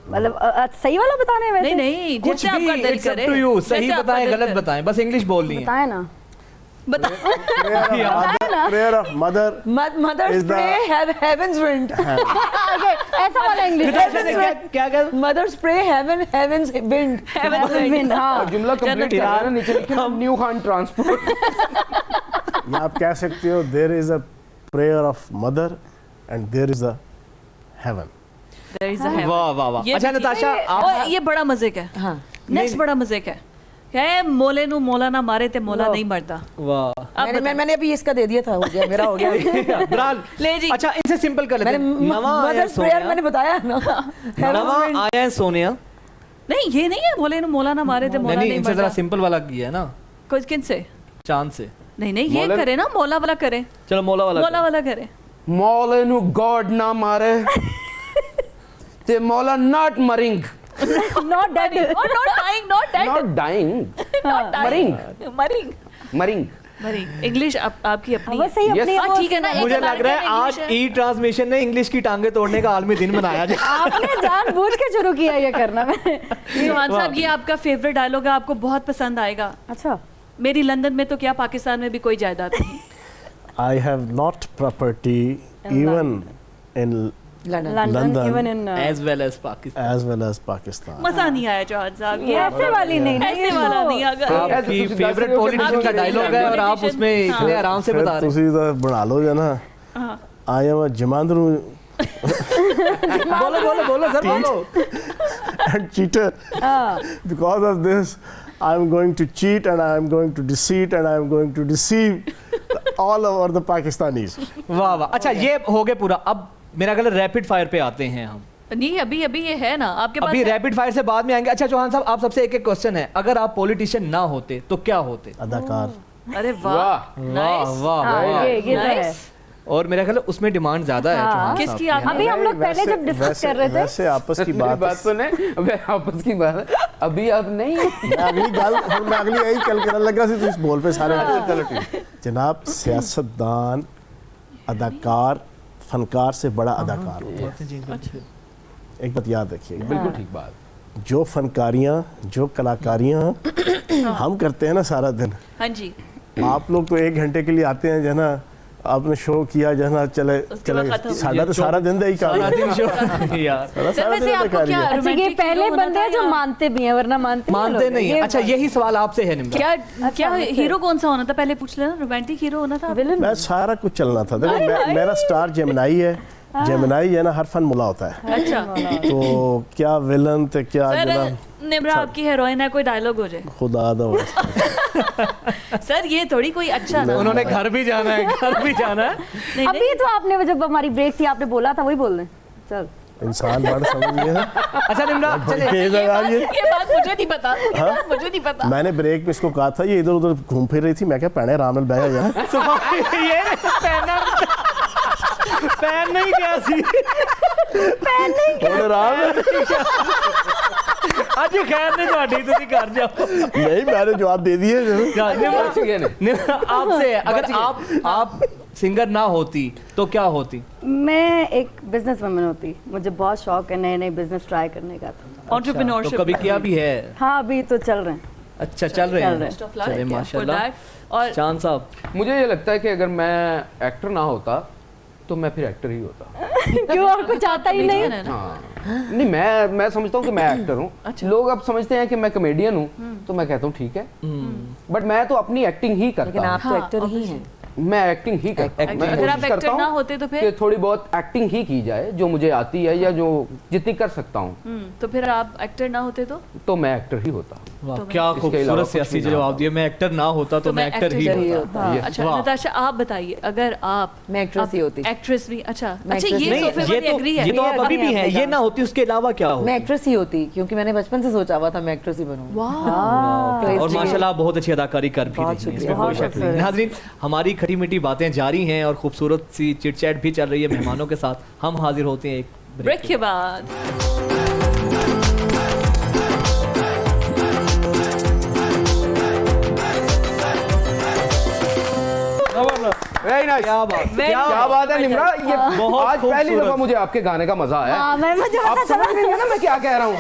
मतलब सही वाला बताने हैं वैसे? नहीं नहीं, कुछ जैसे भी आपका दिल it's up करे। to you, सही जैसे आपका बताएं दिल गलत करे। बताएं, बस इंग्लिश बोलनी है। बताए ना। बता। Prayer of mother. Mothers Is the- pray heavens wind. ऐसा वाला इंग्लिश। निताशा ने क्या क्या मदर्स प्रे हेवंस विंड। हाँ। जुमला कंप्लीट कर रहा है ना, नीचे लिखा न्यू खान ट्रांसपोर्ट। या आप कह सकते हो there is a prayer of mother and there is a heaven. There is a heaven। वाह वाह वाह। ये अच्छा भी ठीक नताशा है। आप और ये बड़ा मजे का है। हाँ। नेक्स्ट बड़ा मजे का है मोले नु मोला ना मारे ते मोला नहीं मरता। वाह। अब मैंने अभी इसका दे दिया था, हो गया मेरा, हो गया। ब्राल ले जी। अच्छा इनसे सिंपल कर लेते मैंने हैं। नवा आया मदर्स प्रेयर सोनिया। मैंने बताया ना। नवा आया है सोनिया। नहीं ये नहीं है मोले नु मोला ना मारे ते मोला नहीं नहीं इनसे जरा मरता। सिंपल वाला किया है ना, कुछ किन से? चांद से। नहीं नहीं ये मोला- करे ना, मोला वाला करे। चलो मोला वाला मोला वाला करे। मौले नु गॉड ना मारे ते मौला नॉट मरिंग। Not dead. और not dying, not dead, not dying, not dying, मरिंग। मरिंग। मरिंग। भरी इंग्लिश आपकी अपनी बस सही Yes. अपनी हाँ, ठीक है ना, एक मुझे लग American रहा है आज English है। ई ट्रांसमिशन ने इंग्लिश की टांगे तोड़ने का आलमी दिन मनाया जाए। आपने जानबूझ के शुरू किया ये करना मैं। चौहान साहब ये आपका फेवरेट डायलॉग है, आपको बहुत पसंद आएगा। अच्छा मेरी लंदन में तो क्या पाकिस्तान में भी कोई जायदाद नहीं। I have not property even in London London London. Even in as well as Pakistan. as well as Pakistan. मजा नहीं आया चौहान साहब, ये ऐसे वाली नहीं ऐसे वाला नहीं। अगर आपकी तुसी फेवरेट दस रहे हो कि पॉलिटिशियन का आपकी डायलॉग है और आप politician, उसमें हाँ। इतने आराम से बता रहे हैं। ਤੁਸੀਂ ਤਾਂ ਬਣਾ ਲਓ ਜਾਂ ਨਾ I am a ਜਮਾਂਦਰੂ बोलो बोलो बोलो सर बोलो। and cheater. Because of this, I am going to cheat and I am going to deceit and I am going to deceive all over the Pakistanis. वाह वाह, अच्छा ये हो गया पूरा। अब मेरा ख्याल रैपिड फायर पे आते हैं हम। नहीं, अभी अभी ये है ना आपके पास अभी है? रैपिड फायर से बाद में आएंगे। अच्छा चौहान साहब, आप सबसे एक एक क्वेश्चन है, अगर आप पॉलिटिशियन ना होते तो क्या होते? अदाकार. अरे वाह, वाह, वाह नाइस। वाह हाँ, वाह। ये तो है। Nice। और मेरा ख्याल है उसमें डिमांड ज्यादा है हाँ। चौहान साहब किसकी की। आप- अभी हम लोग पहले जब डिस्कस कर रहे थे वैसे आपस की मेरी बात बात सुने, अबे आपस की बात अभी अब नहीं। मैं अगली गल ਹੁਣ ਮੈਂ ਅਗਲੀ ਇਹੀ ਗੱਲ ਕਰਨ ਲੱਗਾ ਸੀ ਤੁਸੀਂ ਬੋਲ ਪਏ ਸਾਰੇ ਚਲੋ ठीक जनाब सियासतदान अदाकार फनकार से बड़ा अदाकार होता है एक बात याद रखिएगा बिल्कुल ठीक बात। जो फनकारियाँ जो कलाकारियाँ हम करते हैं ना सारा दिन हाँ जी, आप लोग तो 1 घंटे के लिए आते हैं जो है ना आपने शो किया जो है ना चले उसके बाद खत्म। साडा तो सारा दिन दा ही काम सारा है दिन शो यार सारा सर वैसे दिन दा आपको कार्य क्या है अच्छा ये romantic पहले hero होना बंदे था हैं जो या- मानते भी हैं वरना मानते नहीं मानते लोग। नहीं। ये अच्छा यही सवाल आपसे है निम्रा। क्या क्या मुझसे- हीरो कौन सा होना था पहले पूछ लेना, रोमांटिक हीरो होना था? विलन मैं सारा कुछ चलना था देखो मेरा स्टार जेमिनाई है जेमिनाई है ना हर फन मुला होता है अच्छा तो क्या विलन तो क्या सर, जना निम्रा आपकी हीरोइन है, कोई डायलॉग हो जाए। खुदा दा वास्ता सर ये थोड़ी कोई अच्छा ना। उन्होंने घर भी जाना है, घर भी जाना है। नहीं, नहीं, अभी तो आपने जब हमारी ब्रेक थी आपने बोला था वही बोल रहे हैं। चल इंसान बड़ा समझ गया अच्छा निम्रा चले तेज है यार ये ये बात मुझे नहीं पता, ये बात मुझे नहीं पता। मैंने ब्रेक में इसको कहा था ये इधर उधर घूम फिर रही थी मैं क्या पैने आराम नाल बैठ जा ये पैन नहीं क्या सी और आराम नाल- ਅੱਜ ਖੈਰ ਨਹੀਂ ਤੁਹਾਡੀ, ਤੁਸੀਂ ਘਰ ਜਾਓ। नहीं मैंने जवाब दे दिए निम्रा, बच गए नहीं। निम्रा, आपसे है, अगर आप सिंगर ना होती तो क्या होती? मैं एक बिजनेस वुमन होती, मुझे बहुत शौक है नए नए बिजनेस ट्राई करने का। तो Entrepreneurship कभी किया भी है? हाँ अभी तो चल रहे हैं। अच्छा चल रहे चल हैं। रहे हैं। Best of luck चले for माशाल्लाह। that। और चांद साहब मुझे ये लगता है कि अगर मैं एक्टर ना होता तो मैं फिर एक्टर ही होता। क्यों और कुछ आता ही नहीं? है ना? हाँ नहीं, मैं समझता हूँ कि मैं एक्टर हूँ। लोग अब समझते हैं कि मैं कॉमेडियन हूँ तो मैं कहता हूँ ठीक है, बट मैं तो अपनी एक्टिंग ही लेकिन करता हूँ। आप तो एक्टर ही हैं। मैं एक्टिंग ही करता हूँ। मैं अगर आप कोशिश करता एक्टर ना हूँ होते तो कि फिर थोड़ी बहुत एक्टिंग ही की जाए जो मुझे आती है या जो जितनी कर सकता हूँ, तो फिर आप एक्टर ना होते तो मैं एक्टर ही होता। वाह तो क्या इसके अलावा खूबसूरत कुछ सियासी भी ना जवाब होता। दिया। मैं एक्टर ना होता तो मैं एक्टर ही जरूर होता। होता। Yes. अच्छा वाह। नताशा आप बताइए, अगर आप मैं एक्ट्रेस ही होती। एक्ट्रेस भी अच्छा मैं अच्छा actress ये नहीं, सोफे ये वाली तो एग्री है। ये तो ये आप अभी भी आपने हैं, ये कहा। ना होती उसके अलावा क्या हो? मैं एक्ट्रेस ही होती क्योंकि मैंने बचपन से सोचा हुआ था मैं एक्ट्रेस ही बनूं। वाह, और माशाल्लाह बहुत अच्छी अदाकारी कर भी रही हैं, इसमें कोई शक नहीं। नाज़रीन हमारी खटी मीठी बातें जारी हैं और खूबसूरत सी चिट चैट भी चल रही है मेहमानों के साथ। हम हाजिर होते हैं एक ब्रेक के बाद। Very nice. क्या बात क्या बात है निम्रा, ये बहुत आज पहली खूबसूरत। दफा मुझे आपके गाने का मजा आया। हाँ मैं मुझे आप पता समझ चला। रही हैं ना मैं क्या कह रहा हूँ?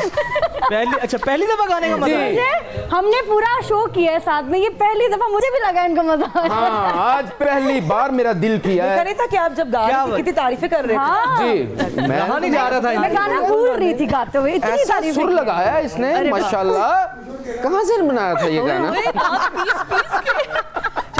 पहली दफा गाने का मजा जी। है। हमने पूरा शो किया है साथ में, ये पहली दफा मुझे भी लगा इनका मजा आया। हाँ आज पहली बार मेरा दिल किया कह है। रही था कि आप जब गा क्या रही थी कितनी तारीफें कर रहे थे। हाँ जी मैं कहाँ नहीं जा रहा था मैं गाना भूल रही थी गाते हुए, इतनी ऐसा तारीफ सुर लगाया इसने माशाल्लाह। कहाँ से बनाया था ये गाना? ओए, आप पीस के।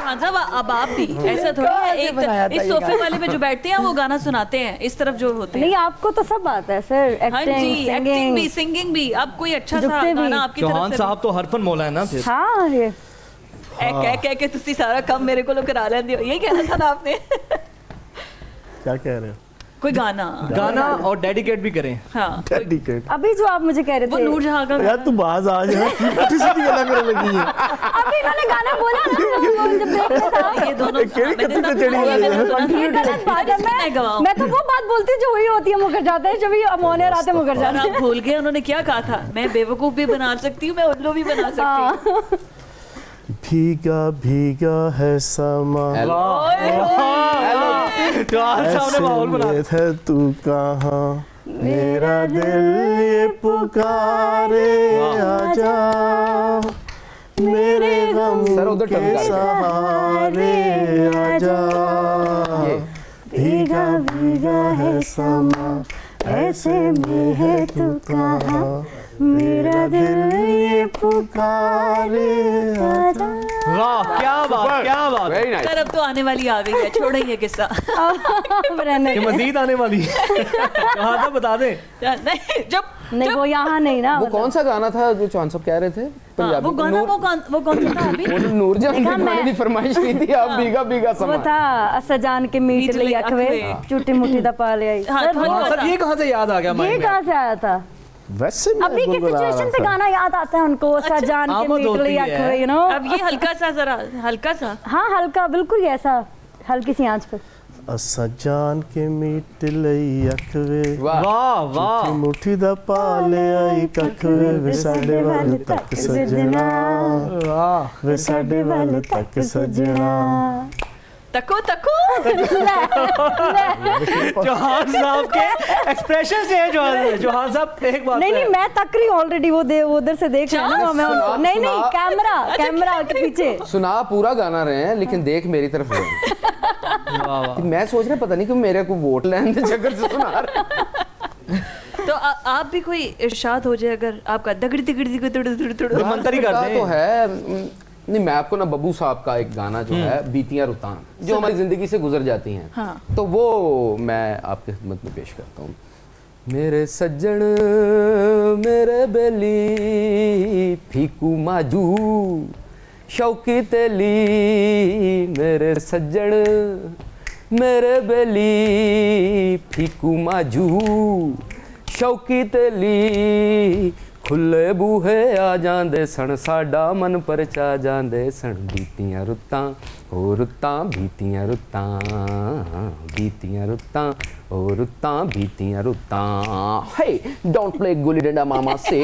चौहान साहब अब आप भी ऐसा थोड़ी है, एक बनाया था इस ये सोफे गाना? वाले पे जो बैठते हैं वो गाना सुनाते हैं, इस तरफ जो होते हैं। नहीं आपको तो सब आता है सर, हाँ जी, एक्टिंग एक्टिंग भी सिंगिंग। सिंगिंग भी। अब कोई अच्छा सा झुकते भी। गाना आपकी तरफ चौहान से साहब तो हरफन मौला है ना फिर। हाँ ये कह कह के तुसी सारा कम मेरे को करा लेंदे हो, यही कहना था ना आपने। क्या कह रहे हो कोई गाना गाना और डेडिकेट भी करें। हाँ डेडिकेट अभी जो आप मुझे कह रहे वो थे, नूरजहां का यार तू बाज आ जा छोटी सी गला करने लगी है अभी इन्होंने गाना बोला ना वो जब देख रहा था। ये दोनों केड़ी मैंने कत्ती तब पे चढ़ी बोला, हुई है। मैंने सुना था। ये गलत बात है, मैं गवाऊं। मैं तो वो बात बोलती हूँ जो वही होती है, मुकर जाता है जब ये अमोनिया आते मुकर और जाते आप हैं। भूल गए उन्होंने क्या कहा था, मैं बेवकूफ भी बना सकती हूँ, मैं उल्लू भी बना सकती हूँ। भीगा भीगा है समा ऐसे में है तू कहाँ मेरा दिल ये पुकारे आजा मेरे गम सर, उधर के टमका। सहारे आजा भीगा भीगा है समा ऐसे में है तू कहाँ मेरा दिल ये पुकारे आजा। वाह क्या बात क्या बात वेरी नाइस। सर अब तो आने वाली आ गई है, छोड़ो ये किस्सा। रहने ये मजीद आने वाली है कहाँ था बता दें नहीं जब नहीं वो यहाँ नहीं ना वो कौन सा गाना था जो चौहान साहब कह रहे थे पंजाबी? वो गाना वो कौन सा था अभी? वो नूरजहां देखा ने गाने मैं- की फरमाइश की थी आप भीगा भीगा वो समा। था सजान के मीट मीट लई लई अखवे अखवे। झूठी मुट्ठी दा पा ले आई हाँ, सर, थोड़ा वो- सर ये कहाँ से याद आ गया ये माइंड में कहाँ से आया था वैसे मैं अभी की गुनगुना रहा सिचुएशन पे था। गाना याद आता है उनको सजान के आमद मीट होती लई है। अखवे यू नो अब ये हल्का सा जरा हल्का सा हाँ हल्का बिल्कुल ही ऐसा हल्की सी आंच पे असा जान के मीट लई अखवे वाह वाह वाह मुट्ठी दा पा ले आई कखवे वे साडे वाल तक सजना वाह वे साडे वाल तक सजना तको तको चौहान साहब के एक्सप्रेशन चेंज हो रहे हैं चौहान साहब एक बात नहीं है। नहीं मैं तक रही ऑलरेडी वो वो उधर से देख रहा है ना मैं सुना- उनको नहीं नहीं सुना- कैमरा के पीछे सुना पूरा गाना रहे हैं लेकिन देख मेरी तरफ रहे हैं। वाह वाह मैं सोच रहा पता नहीं कि मेरे को वोट लेने के चक्कर से सुना रहे हैं। तो आप भी कोई इरशाद हो जाए अगर आपका दगड़ी दिगड़ी दिगड़ी मंतरी कर का दें तो है नहीं मैं आपको ना बब्बू साहब का एक गाना जो है बीतियां रुतां जो हमारी जिंदगी से गुजर जाती हैं हाँ। तो वो मैं आपके खिदमत में पेश करता हूँ। मेरे सज्जन मेरे बेली फीकू माजू शौकी तेली मेरे सज्जन मेरे बेली फीकू माजू शौकी तेली खुले बूहे आ जांदे सन साडा मन परचा जांदे सन बीतियां रुत्तां ओ रुत्तां बीतियां रुत्तां बीतियां रुत्तां ओ रुत्तां बीतियां रुत्तां hey don't play gully danda mama say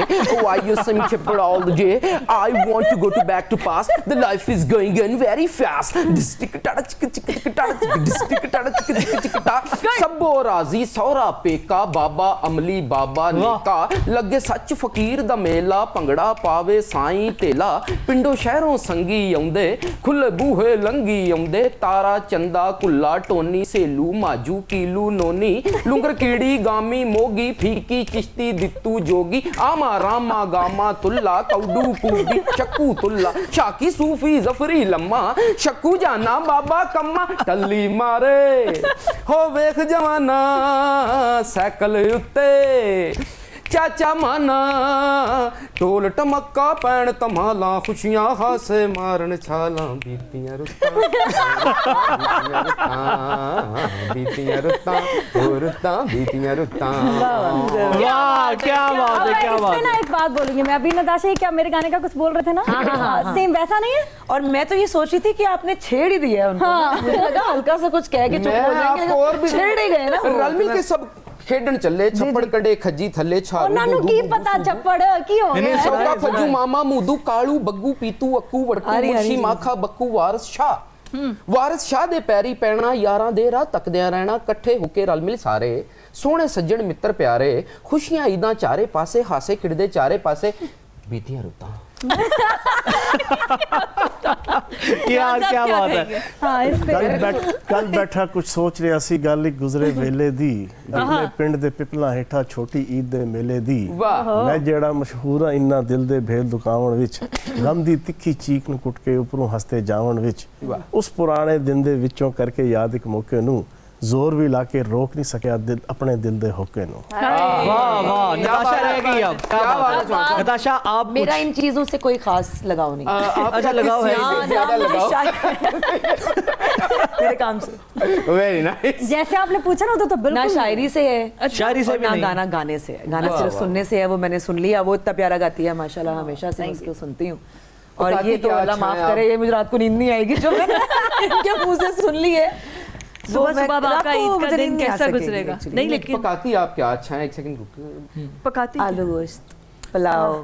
why you seem chipper all the day I want to go to back to past the life is going on very fast district tada chik chik chik tada chik district tada chik chik chik ta सबो राजी सौरा पेका बाबा अमली बाबा नेका लगे सच फकीर दा मेला भंगड़ा पावे साईं तेला पिंडो शहरों संगी आउंदे खुले बूहे लंगी आउंदे तारा चंदा कुल्ला टोनी सेलू माजू कीलू नोनी लुंगर कीड़ी गामी मोगी फीकी चिश्ती दित्तू जोगी आमा रामा गामा तुल्ला कौडू कूबी चक्कू तुल्ला शाकी सूफी जफरी लम्मा शक्कू जाना बाबा कम्मा टल्ली मारे हो वेख जवाना साइकिल उत्ते चाचा माना ढोल टमक्का पैण तमाला खुशियां हासे मारन छाला बीतियां रुत्तां बीतियां रुत्तां ओ रुत्तां बीतियां रुत्तां वाह क्या बात है क्या अब बात इस पे ना है एक बात बोलूंगी मैं अभी नताशा ये क्या मेरे गाने का कुछ बोल रहे थे ना सेम वैसा नहीं है और मैं तो ये सोच रही थी कि आपने छेड़ ही दिया है उनको मुझे लगा हल्का सा कुछ कह के चुप मैं हो जाएंगे आपको और भी छेड़ ही गए ना वो। रल मिल के सब खेडन चले छप्पड़ कंडे खज्जी थल्ले छारू ਉਹਨਾਂ ਨੂੰ ਕੀ ਪਤਾ ਚੱਪੜ ਕੀ ਹੋ नहीं, ਗਿਆ सुना चौका है, सुना फज्जू है। मामा मूदू कालू बग्गू पीतू अक्कू वड़कू हरी, हरी मुर्शी जी। माखा बक्कू वारिस शाह वारिस शाह दे पैरी पैना यारां दे राह तकदियां रहना कट्ठे होके रल मिल सारे सोहणे सज्जन मित्र प्यारे खुशियां ईदां चारे पासे हासे खिड़दे चारे पासे बीतियां रुत्तां यार क्या बात है हाँ इस पे ਕੱਲ ਬੈਠਾ ਕੁਝ ਸੋਚ ਰਿਹਾ ਸੀ ਗੱਲ ਇੱਕ ਗੁਜ਼ਰੇ ਵੇਲੇ ਦੀ ਆਪਣੇ ਪਿੰਡ ਦੇ ਪਿਪਲਾ ਹੇਠਾਂ ਛੋਟੀ ਈਦ ਦੇ ਮੇਲੇ ਦੀ ਵਾਹ ਮੈਂ ਜਿਹੜਾ ਮਸ਼ਹੂਰ ਆ ਇੰਨਾ ਦਿਲ ਦੇ ਭੇਦ ਦੁਕਾਵਣ ਵਿੱਚ ਗਮ ਦੀ ਤਿੱਖੀ ਚੀਕ ਨੂੰ ਕੁੱਟ ਕੇ ਉੱਪਰੋਂ ਹੱਸਦੇ ਜਾਵਣ ਵਿੱਚ ਵਾਹ। ਉਸ ਪੁਰਾਣੇ ਦਿਨ ਦੇ ਵਿੱਚੋਂ ਕਰਕੇ ਯਾਦ ਇੱਕ ਮੌਕੇ ਨੂੰ जोर भी ला के रोक नहीं सकिया दिल अपने दिल दे होके नो वाह वाह नताशा रह गई अब क्या बात है चौहान साहब? नताशा आप मेरा इन चीजों से कोई खास लगाव नहीं अच्छा लगाव है ज्यादा लगाओ मेरे काम से वेरी नाइस जैसे आपने पूछा ना तो ना बिल्कुल शायरी से है शायरी से और भी ना नहीं। गाना गाने से है गाना वाह, सिर्फ वाह। सुनने से है वो मैंने सुन लिया वो इतना प्यारा गाती है माशाल्लाह हमेशा से मैं उसको सुनती हूँ और गाती ये तो क्या अल्लाह अच्छा माफ है करे ये मुझे रात को नींद नहीं आएगी जो मैंने इनके मुंह से सुन ली है सुबह सुबह रात आपका को ईद का मुझे दिन नींद नहीं आ कैसा सकेगी गुजरेगा actually। नहीं लेकिन पकाती आप क्या अच्छा है एक सेकंड रुक पकाती आलू गोश्त पुलाव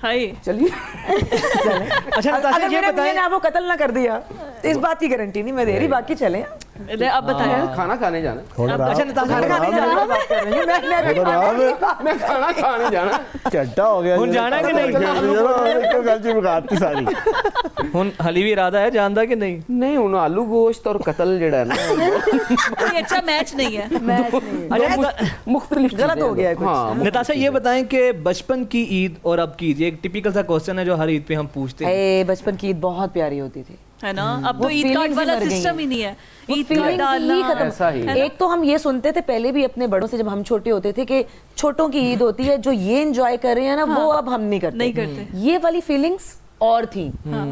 हाय चलिए अच्छा नताशा अगर ये मैंने बताएं, आपको कत्ल ना कर दिया तो इस बात की गारंटी नहीं मैं दे रही, बाकी चले। अब बताएं। खाना खाने जाना, अच्छा नताशा मैं खाना खाने जाना। झट्टा हो गया ਹੁਣ ਜਾਣਾ ਕਿ ਨਹੀਂ? क्यों गल जी मुकाती सारी ਹੁਣ ਹਲੀ ਵੀ ਇਰਾਦਾ ਹੈ ਜਾਣ ਦਾ ਕਿ ਨਹੀਂ? नहीं हूं आलू गोश्त और कत्ल जड़ा है ना कोई अच्छा मैच नहीं है। मुख्तलिफ गलत हो गया है कुछ। हाँ नताशा ये बताएं कि बचपन की ईद और अब की ईद, ये एक टिपिकल सा क्वेश्चन है जो हर ईद पे हम पूछते हैं। बचपन की ईद बहुत प्यारी होती थी, है ना, अब वो तो ईद कार्ड feelings ही वाला मर गई सिस्टम हैं। ही नहीं है। वो ईद कार्ड feelings ही डालना खत्म। ऐसा ही है। एक तो हम ये सुनते थे पहले भी अपने बड़ों से जब हम छोटे होते थे कि छोटों की ईद होती है, जो ये एंजॉय कर रहे हैं ना वो अब हम नहीं करते। नहीं करते। ये वाली फीलिंग्स और थी।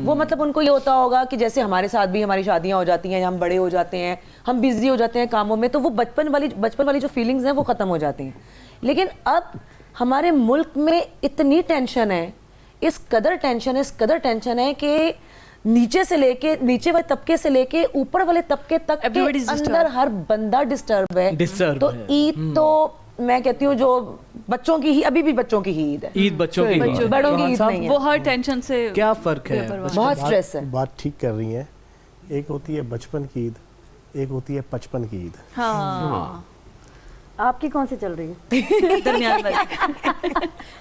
वो मतलब उनको ये होता होगा कि जैसे हमारे साथ भी हमारी शादियां हो जाती हैं, हम बड़े हो जाते हैं, हम बिजी हो जाते हैं कामों में, तो वो बचपन वाली जो फीलिंग्स हैं वो खत्म हो जाती हैं। लेकिन अब हमारे मुल्क में इतनी टेंशन है, इस कदर टेंशन है कि नीचे वाले तबके से लेके ऊपर वाले तबके तक के Everybody is अंदर disturbed। हर बंदा डिस्टर्ब है। Disturbed तो है। ईद तो मैं कहती हूँ जो बच्चों की ही, अभी भी बच्चों की ही ईद है, ईद बच्चों की ईद। बड़ों की ईद नहीं है। वो हर टेंशन से क्या फर्क है? बहुत स्ट्रेस है। बात ठीक कर रही हैं। एक होती है बचपन की ईद, एक होती है पचपन की ईद। हाँ आपकी कौन सी चल रही है? दरमियान वाली।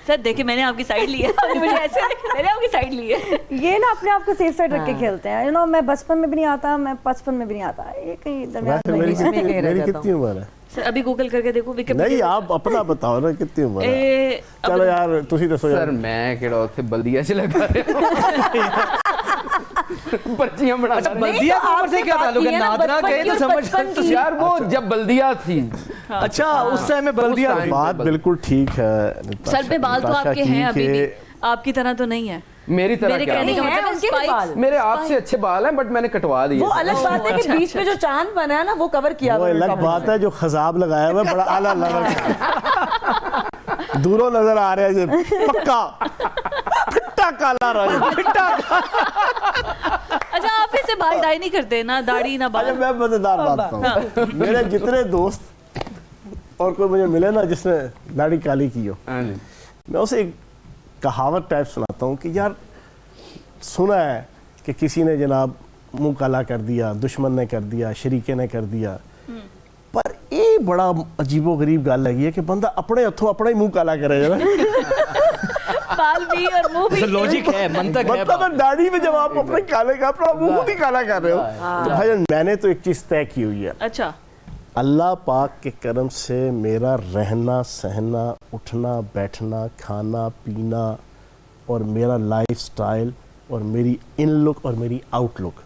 सर देखिए मैंने आपकी साइड ली है, अभी मुझे ऐसे मैंने आपकी साइड ली है। ये ना अपने आप को सेफ साइड रख के खेलते हैं, मैं बचपन में भी नहीं आता, मैं बचपन में भी नहीं आता, ये कहीं दरमियान वैसे में मेरी नहीं है। इसमें कहीं रह मेरी जाता कितनी उम्र है? सर अभी गूगल करके देखो नहीं आप अपना बताओ ना कितनी उम्र है। चलो यार तुसी दसो सर यार। मैं केड़ा उत्थे बल्दिया च लगा रहा पर्चियां बना अच्छा रहे बल्दिया के ऊपर से क्या ताल्लुक है? नादरा कहे तो समझ हैं। यार वो जब बल्दिया थी अच्छा उस टाइम में बल्दिया टाइम बात बिल्कुल ठीक है। सर पे बाल तो नताशा आपके की हैं अभी भी, कि आपकी तरह तो नहीं है। मेरी तरह मेरे क्या? कहने का नहीं है, मतलब उनके भी spikes- बाल। मेरे आपसे अच्छे बाल हैं बट मैंने कटवा दिए वो अलग बात है कि बीच में जो चांद बना है ना वो कवर किया वो हुआ है अलग कपड़े बात से। है जो खजाब लगाया हुआ है, बड़ा आला लग रहा है। दूरों नजर आ रहा है जो पक्का फिट्टा काला रंग फिट्टा। अच्छा आप इसे बाल डाई नहीं करते ना, दाढ़ी ना अच्छा बाल? मैं मजेदार बात बताऊं। मेरे जितने दोस्त और कोई मुझे मिले ना जिसने दाढ़ी काली की हो, हाँ जी। मैं उसे एक कहावत टाइप सुनाता हूँ कि यार सुना है कि किसी ने जनाब मुंह काला कर दिया, दुश्मन ने कर दिया, शरीके ने कर दिया, पर ये बड़ा अजीबो गरीब गल है कि बंदा अपने हथों अपना ही मुंह काला करे जरा। बाल भी और मुंह भी। लॉजिक है, मंतक है। मतलब दाढ़ी में जब आप अपने काले का अपना मुंह खुद ही काला कर रहे हो, तो भाई मैंने तो एक चीज तय की हुई है, अच्छा अल्लाह पाक के करम से मेरा रहना सहना, उठना बैठना, खाना पीना और मेरा लाइफस्टाइल और मेरी इन लुक और मेरी आउटलुक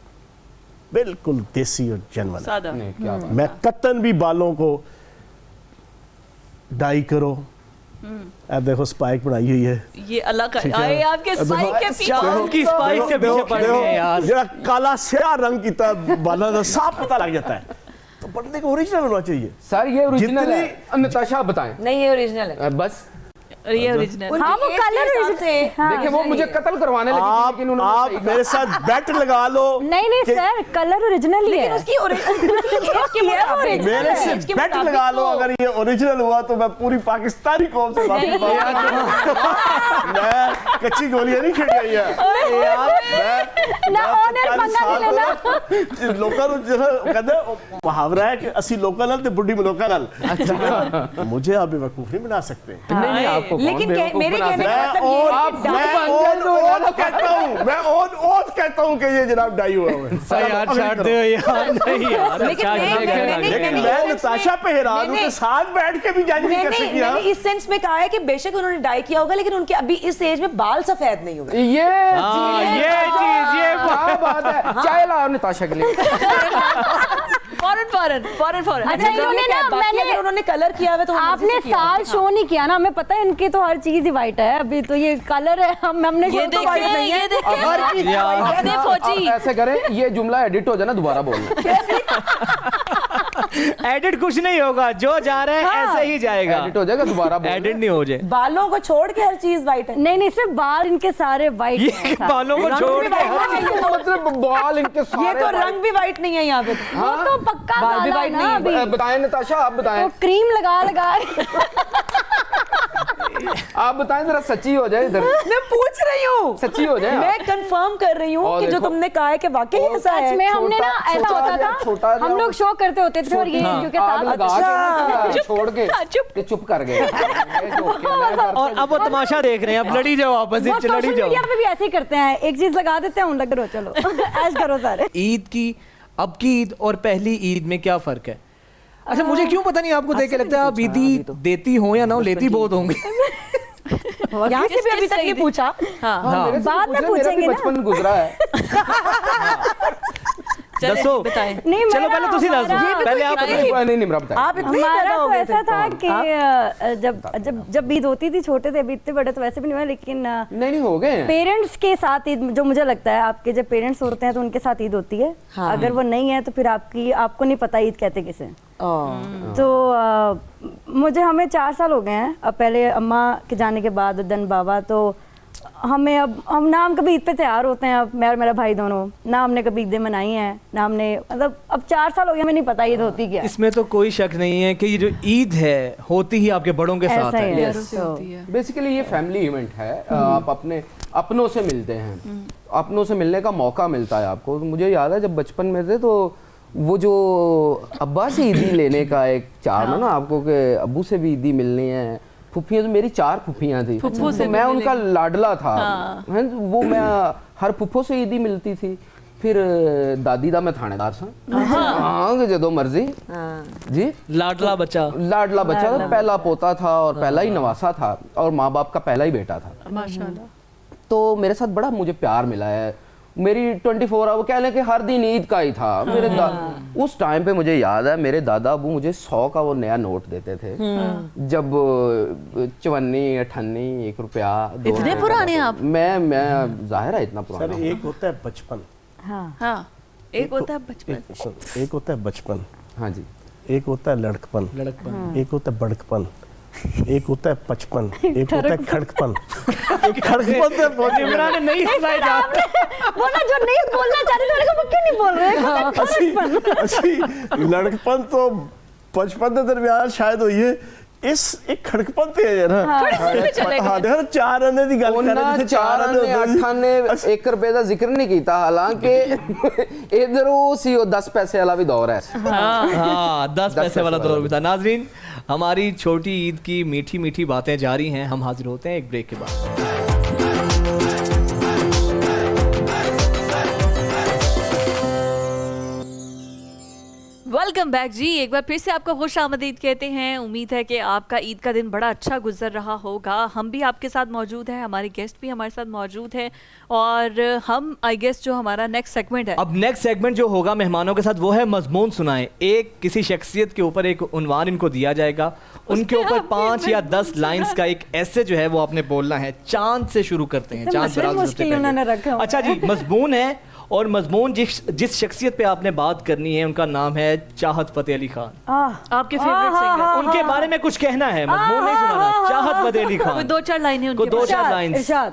बिल्कुल देसी और जेन्युइन है। सादा। नहीं, क्या बात। मैं कतन भी बालों को डाई करो, अब देखो स्पाइक बनाई हुई है, ये अल्लाह का आए आपके स्पाइक के पीछे। शाम की स्पाइक से पीछे पड़ गए हैं यार। जरा काला स्या रंग की तरह बालों का साफ पता लग जाता है, तो बंदे को ओरिजिनल होना चाहिए। सर ये ओरिजिनल जितनी- है। नताशा आप बताएं। नहीं ये ओरिजिनल है। बस और ये ओरिजिनल। हाँ वो कलर देखिए वो मुझे कत्ल करवाने लगी थी, लेकिन उन्होंने आप सही मेरे साथ बेट लगा लो। नहीं नहीं कि- सर कलर ओरिजिनल ही लेकिन है। उसकी ओरिजिनल मेरे से बेट लगा लो, अगर ये ओरिजिनल हुआ तो मैं पूरी पाकिस्तानी कौम से माफी मांगूंगा। मैं कच्ची गोलियां नहीं खेड़ी है ना ओनर पंगा नहीं लेना। लोकां ਨੂੰ ਜਿਹੜਾ ਕਹਿੰਦੇ ਮੁਹਾਵਰਾ ਹੈ ਕਿ ਅਸੀਂ ਲੋਕਾਂ ਨਾਲ ਤੇ ਬੁੱਢੀ ਮਲੋਕਾਂ ਨਾਲ। मुझे आप बेवकूफ नहीं बना सकते। नहीं नहीं आपको कौन लेकिन बेवकूफ मेरे बना कहने सकता का है? मतलब ये है आप कि मैं कहता हूँ, मैं ओन कहता हूँ कि ये जनाब डाई हुआ है। यार छाड़ दो यार, नहीं यार लेकिन छाड़ दो। लेकिन मैं नताशा पे हैरान हूँ कि साथ बैठ के भी जज नहीं कर सकी। मैंने इस सेंस में कहा है कि बेशक उन्होंने डाई किया होगा लेकिन उनके अभी इस एज में बाल सफेद नहीं हुए। ये ये चीज ये क्या बात है। चाय लाओ नताशा के लिए। फॉरन। अच्छा इन्होंने ना बाकी अगर उन्होंने कलर किया हुआ तो वो मर्जी आपने से किया साल शो नहीं किया ना, हमें पता है इनके तो हर चीज ही व्हाइट है, अभी तो ये कलर है हमने ये show तो white नहीं है। देखिए ये फौजी। आप ऐसे करें ये जुमला एडिट हो जाए ना दोबारा बोलना। एडिट कुछ नहीं होगा, जो जा रहा है ऐसे ही जाएगा। एडिट हो जाएगा दोबारा बोलना। एडिट नहीं हो जाए। बालों को छोड़ के हर चीज व्हाइट है। नहीं नहीं सिर्फ बाल इनके सारे व्हाइट ये बालों को छोड़ के मतलब बाल इनके ये सारे तो रंग भी व्हाइट नहीं है यहाँ पे। वो तो पक्का बाल भी काला white ना नहीं है। अभी। बताएं नताशा आप बताएं। तो क्रीम लगा आप बताएं जरा, सच्ची हो जाए इधर, मैं पूछ रही हूँ, सच्ची हो जाए मैं कंफर्म कर रही हूँ और कि जो देखो- तुमने कहा है कि वाकई ऐसा है। सच में हमने ना छोटा- ऐसा छोटा होता जा- छोटा था, जा- हम लोग शो करते होते थे और ये क्योंकि आग साथ लगा के ना छोड़ के चुप। कि चुप कर गए। और अब वो तमाशा देख रहे हैं, अब लड़ी जाओ आपस वो में, सोशल लड़ी जाओ। मीडिया पे भी ऐसे ही करते हैं, एक चीज लगा देते हैं, उन लग करो चलो ऐश करो सारे। ईद की, अब की ईद और पहली ईद में क्या फर्क है? अच्छा, मुझे क्यों पता नहीं, आपको देख के लगता है आप ईदी देती हो या ना हो, लेती बहुत होंगी। यहाँ से भी अभी तक नहीं पूछा। हाँ हाँ, मेरे से बाद में पूछना, मेरा भी पूछेंगे ना। बचपन गुजरा है। चलें, दसो। बताएं। नहीं चलो मेरा- पहले तुसी दस दो, हमारा- पहले आप बताइए। बताइए। नहीं निमरा बताए। आप इतने ही पैदा हमारा हो तो गए ऐसा थे। था कि जब ईद होती थी, छोटे थे, अभी इतने बड़े तो वैसे भी नहीं हुए, लेकिन नहीं हो गए हैं। पेरेंट्स के साथ ईद, जो मुझे लगता है आपके जब पेरेंट्स होते हैं तो उनके साथ ईद होती है। हाँ। अगर वो नहीं है तो फिर आपको नहीं पता ईद कहते किसे। तो हमें 4 साल हो गए हैं। अब पहले अम्मा के जाने के बाद देन बाबा, तो हम ना हम कभी ईद पे तैयार होते हैं, अब मैं और मेरा भाई दोनों, ना हमने कभी ईदें मनाई हैं, ना हमने, मतलब अब 4 साल हो गए, हमें नहीं पता ईद होती क्या है। इसमें तो कोई शक नहीं है कि ये जो ईद है होती ही आपके बड़ों के साथ ऐसा ही है। है। प्यारों से होती है। बेसिकली ये फैमिली इवेंट है। आप अपने अपनों से मिलते हैं, अपनों से मिलने का मौका मिलता है आपको। मुझे याद है जब बचपन में थे तो वो जो अब्बा से ईदी लेने का एक चार्म है ना आपको, कि अब्बू से भी ईदी मिलनी है। फुफ्फियाँ, तो मेरी 4 फुफ्फियाँ थी, फुफ्फू से तो भी मैं उनका मिलेंगे। लाडला था। हाँ। हैं, वो मैं हर फुफ्फो से ईदी मिलती थी। फिर दादी दा मैं थानेदार सा, हाँ कि जदों मर्जी जी। लाडला बच्चा, लाडला बच्चा था, पहला पोता था और पहला ही नवासा था और माँ बाप का पहला ही बेटा था। माशाल्लाह। तो मेरे साथ बड़ा मुझे प्यार मिला है। मेरी 24 आवर कह लें कि हर दिन ईद का ही था। मेरे उस टाइम पे मुझे याद है मेरे दादा अबू मुझे 100 का वो नया नोट देते थे। जब 54, 58, 1 रुपया, 2 इतने रुपया पुराने का था। आप? मैं जाहिर है इतना सर पुराना हूँ। एक होता है बचपन, हाँ, एक होता है बचपन, एक होता है बचपन, हाँ जी। एक होता है लड़कपन, एक होता है बड़कपन, एक होता है पचपन, एक होता है खड़कपन। एक खड़कपन तो बहुत इमरान ने नहीं सुनाई जा। वो ना जो नहीं बोलना चाह रहे थे, वो क्यों नहीं बोल रहे? अच्छी लड़कपन तो बचपन के दरमियान शायद हुई है। इस एक खड़कपन ते है ना। हाँ देखो 4 आने दी गल कर ਉਹਨਾਂ रहे थे, 4 आने ਨੇ होते 8 ਨੇ 1 ਰੁਪਏ ਦਾ ਜ਼ਿਕਰ ਨਹੀਂ ਕੀਤਾ, ਹਾਲਾਂਕਿ ਇਧਰੋਂ ਸੀ ਉਹ 10 ਪੈਸੇ ਵਾਲਾ ਵੀ ਦੌਰ ਹੈ। हाँ, 10 पैसे पैसे वाला वाला दौर भी था। नाजरीन, हमारी छोटी ईद की मीठी मीठी बातें जारी हैं। हम हाजिर होते हैं एक ब्रेक के बाद। वेलकम बैक जी। एक बार फिर से आपको खुश आमदीद कहते हैं। उम्मीद है कि आपका ईद का दिन बड़ा अच्छा गुजर रहा होगा। हम भी आपके साथ मौजूद हैं, हमारी गेस्ट भी हमारे साथ मौजूद है और हम आई गेस जो हमारा नेक्स्ट सेगमेंट है, अब नेक्स्ट सेगमेंट जो होगा मेहमानों के साथ वो है मजमून सुनाएं। एक किसी शख्सियत के ऊपर एक उन्वान इनको दिया जाएगा, उनके ऊपर 5 या 10 लाइंस का एक ऐसे जो है वो आपने बोलना है। चांद से शुरू करते हैं। चांद मुश्किल बराज सबसे मुश्किल पहले। उन्होंने रखा हुआ अच्छा जी, मजमून है और मजमून जिस शख्सियत पे आपने बात करनी है उनका नाम है चाहत फतेह अली खान। आपके फेवरेट सिंगर। उनके बारे में कुछ कहना है, मजमून नहीं सुनाना। चाहत फतेह अली कोई खान 2-4 लाइनें को उनके 2-4 बारे लाइंस। इरशाद।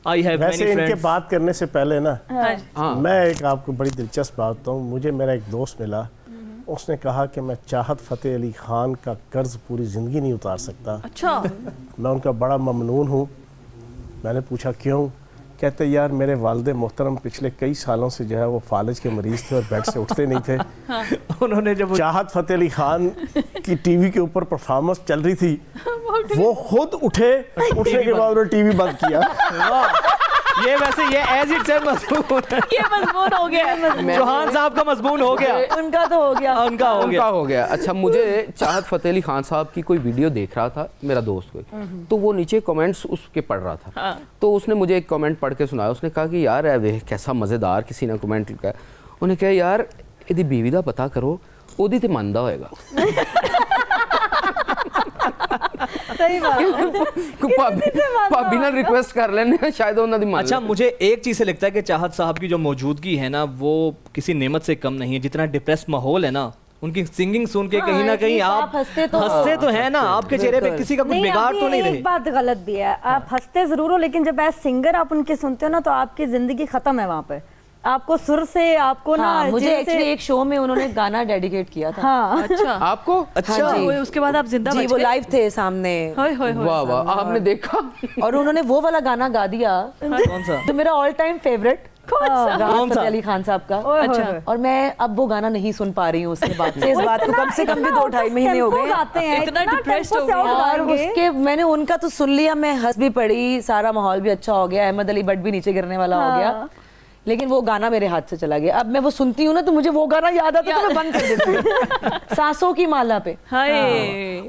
आई हैव वैसे मेनी इनके फ्रेंड्स। बात करने से पहले ना में। हाँ जी। हाँ। मैं एक आपको बड़ी दिलचस्प बात बताऊँ। मुझे मेरा एक दोस्त मिला, उसने कहा कि मैं चाहत फतेह अली खान का कर्ज पूरी ज़िंदगी नहीं उतार सकता। अच्छा। मैं उनका बड़ा ममनून हूँ। मैंने पूछा क्यों? कहते यार मेरे वालिद मोहतरम पिछले कई सालों से जो है वो फालिज के मरीज़ थे और बेड से उठते नहीं थे। उन्होंने जब चाहत फतेह अली खान की टीवी के ऊपर परफॉर्मेंस चल रही थी, वो खुद उठे, उठने के बाद उन्होंने टीवी बंद किया। ये वैसे ये एज इट सेड मजमून है। ये मजबूत हो गया है। चौहान साहब का मजमून हो गया। उनका तो हो गया। उनका हो उनका गया। हो गया। अच्छा, मुझे चाहत फतेह अली खान साहब की कोई वीडियो देख रहा था मेरा दोस्त कोई, तो वो नीचे कमेंट्स उसके पढ़ रहा था। हाँ। तो उसने मुझे एक कमेंट पढ़ के सुनाया। उसने कहा कि यार वे कैसा मज़ेदार किसी ने कमेंट लिखा। उन्हें कहा यार यदि बीवी दा पता करो ओदी ते मनदा होएगा। सही बात। भाभी ना रिक्वेस्ट कर लेने शायद ਉਹਨਾਂ ਦੀ अच्छा, मुझे एक चीज़ से लगता है कि चाहत साहब की जो मौजूदगी है ना वो किसी नेमत से कम नहीं है। जितना डिप्रेस माहौल है ना, उनकी सिंगिंग सुन के कहीं ना कहीं आप हंसते तो है ना, आपके चेहरे पे किसी का कुछ बिगाड़ अभी तो नहीं एक रहे। बात गलत भी है, आप हंसते जरूर हो लेकिन जब एज सिंगर आप उनके सुनते हो ना तो आपकी जिंदगी खत्म है वहाँ पे। आपको सुर से आपको ना हाँ, मुझे जैसे- एक्चुअली एक शो में उन्होंने गाना डेडिकेट किया था। हाँ अच्छा आपको अच्छा हाँ जी। उसके बाद आप जिंदा जी, बच वो गए? लाइव थे सामने होय होय होय। वाह वाह, आपने देखा? और उन्होंने वो वाला गाना गा दिया कौन सा? तो मेरा ऑल टाइम फेवरेट कौन सा? राहत कौन सा? फतेह अली खान साहब का। ओए होए अच्छा। होए। और मैं अब वो गाना नहीं सुन पा रही हूँ उसके बाद से। इस बात को कम से कम भी 2-2.5 महीने हो टेम्पो गए। गाते हैं, इतना depressed टेम्पो हो से गए। out और गाएंगे। उसके मैंने उनका तो सुन लिया, मैं हंस भी पड़ी, सारा माहौल भी अच्छा हो गया, अहमद अली बट भी नीचे गिरने वाला हो गया, लेकिन वो गाना मेरे हाथ से चला गया। अब मैं वो सुनती हूँ ना तो मुझे वो गाना याद आता है तो मैं बंद कर देती हूँ। सांसों की माला पे। हाय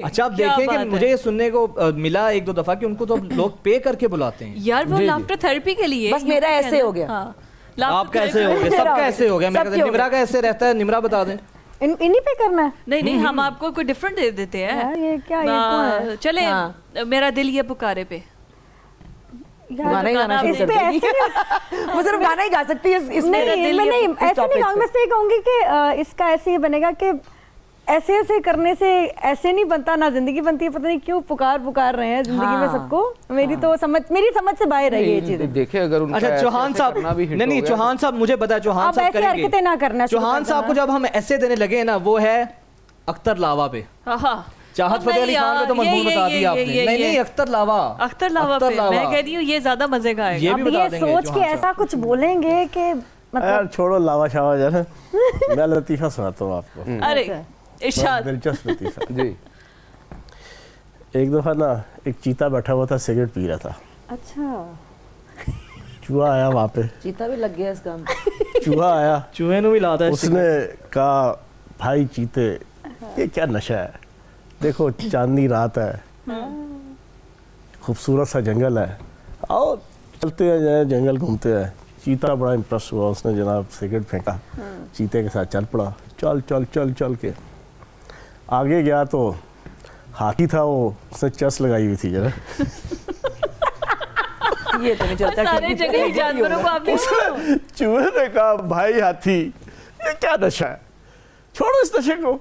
अच्छा आप क्या देखें बात कि है। मुझे ये सुनने को मिला एक दो दफा कि उनको तो लोग पे करके बुलाते हैं। यार वो जी, जी। लाफ्टर थेरेपी के लिए बस मेरा ऐसे हो गया। हाँ laughter आपका ऐसे therapy- हो गया, सबका ऐसे हो गया। मैं सबके कहता हो निमरा का ऐसे रहता है, निमरा बता दें। इन्हीं पे करना है नहीं नहीं हम आपको कोई डिफरेंट दे देते हैं। यार, ये क्या, ये कौन है? चले हाँ। मेरा दिल ये पुकारे पे यार, गाना ही गाना गाना इस शुरू पे कर देगी। ऐसे वो सिर्फ गाना ही गा सकती है इसमें। नहीं मैं नहीं ऐसे नहीं कहूँगी, मैं तो ये कहूँगी कि इसका ऐसे ही बनेगा कि ऐसे ऐसे करने से ऐसे नहीं बनता, ना जिंदगी बनती है। पता नहीं क्यों पुकार रहे हैं जिंदगी में हाँ, सबको। मेरी समझ से बाहर है ये चीज। देखे अगर उनका अच्छा ऐसे चौहान ऐसे साहब, करना भी hit नहीं नहीं हो गया चौहान साहब मुझे पता है चौहान आप साहब ऐसे करेंगे। हरकतें ना करना शुरू चौहान कर साहब को देना। जब हम ऐसे देने लगे ना वो है अख्तर लावा पे। हाँ चाहत फतेह अली खान का तो मजमून बता दिया आपने। नहीं नहीं अख्तर लावा, अख्तर लावा पे मैं कह रही हूँ ये ज्यादा मजे का ये आएगा। भी अब बता ये देंगे सोच के चौहान ऐसा कुछ बोलेंगे कि यार छोड़ो लावा शावा जाना। मैं लतीफा सुनाता हूँ आपको, अरे बहुत इरशाद दिलचस्प लतीफा। जी। एक दफा ना एक चीता बैठा हुआ था, सिगरेट पी रहा था। अच्छा चूहा आया वहाँ पे, चीता भी लग गया इस काम पे। चूहा आया, चूहे नु भी लाता है। उसने कहा भाई चीते ये क्या नशा है, देखो चांदनी रात है, खूबसूरत सा जंगल है, आओ चलते हैं जाए जंगल घूमते हैं। चीता बड़ा इम्प्रेस हुआ, उसने जनाब सिगरेट फेंका, चीते के साथ चल पड़ा। चल चल चल चल के आगे गया तो हाथी था, वो उसने चस लगाई हुई थी जरा। ये तो नहीं चलता। सारे ठीक है। जंगली जानवरों को आपने चूहे ने कहा भाई हाथी ये क्या नशा है, छोड़ो इस नशे को,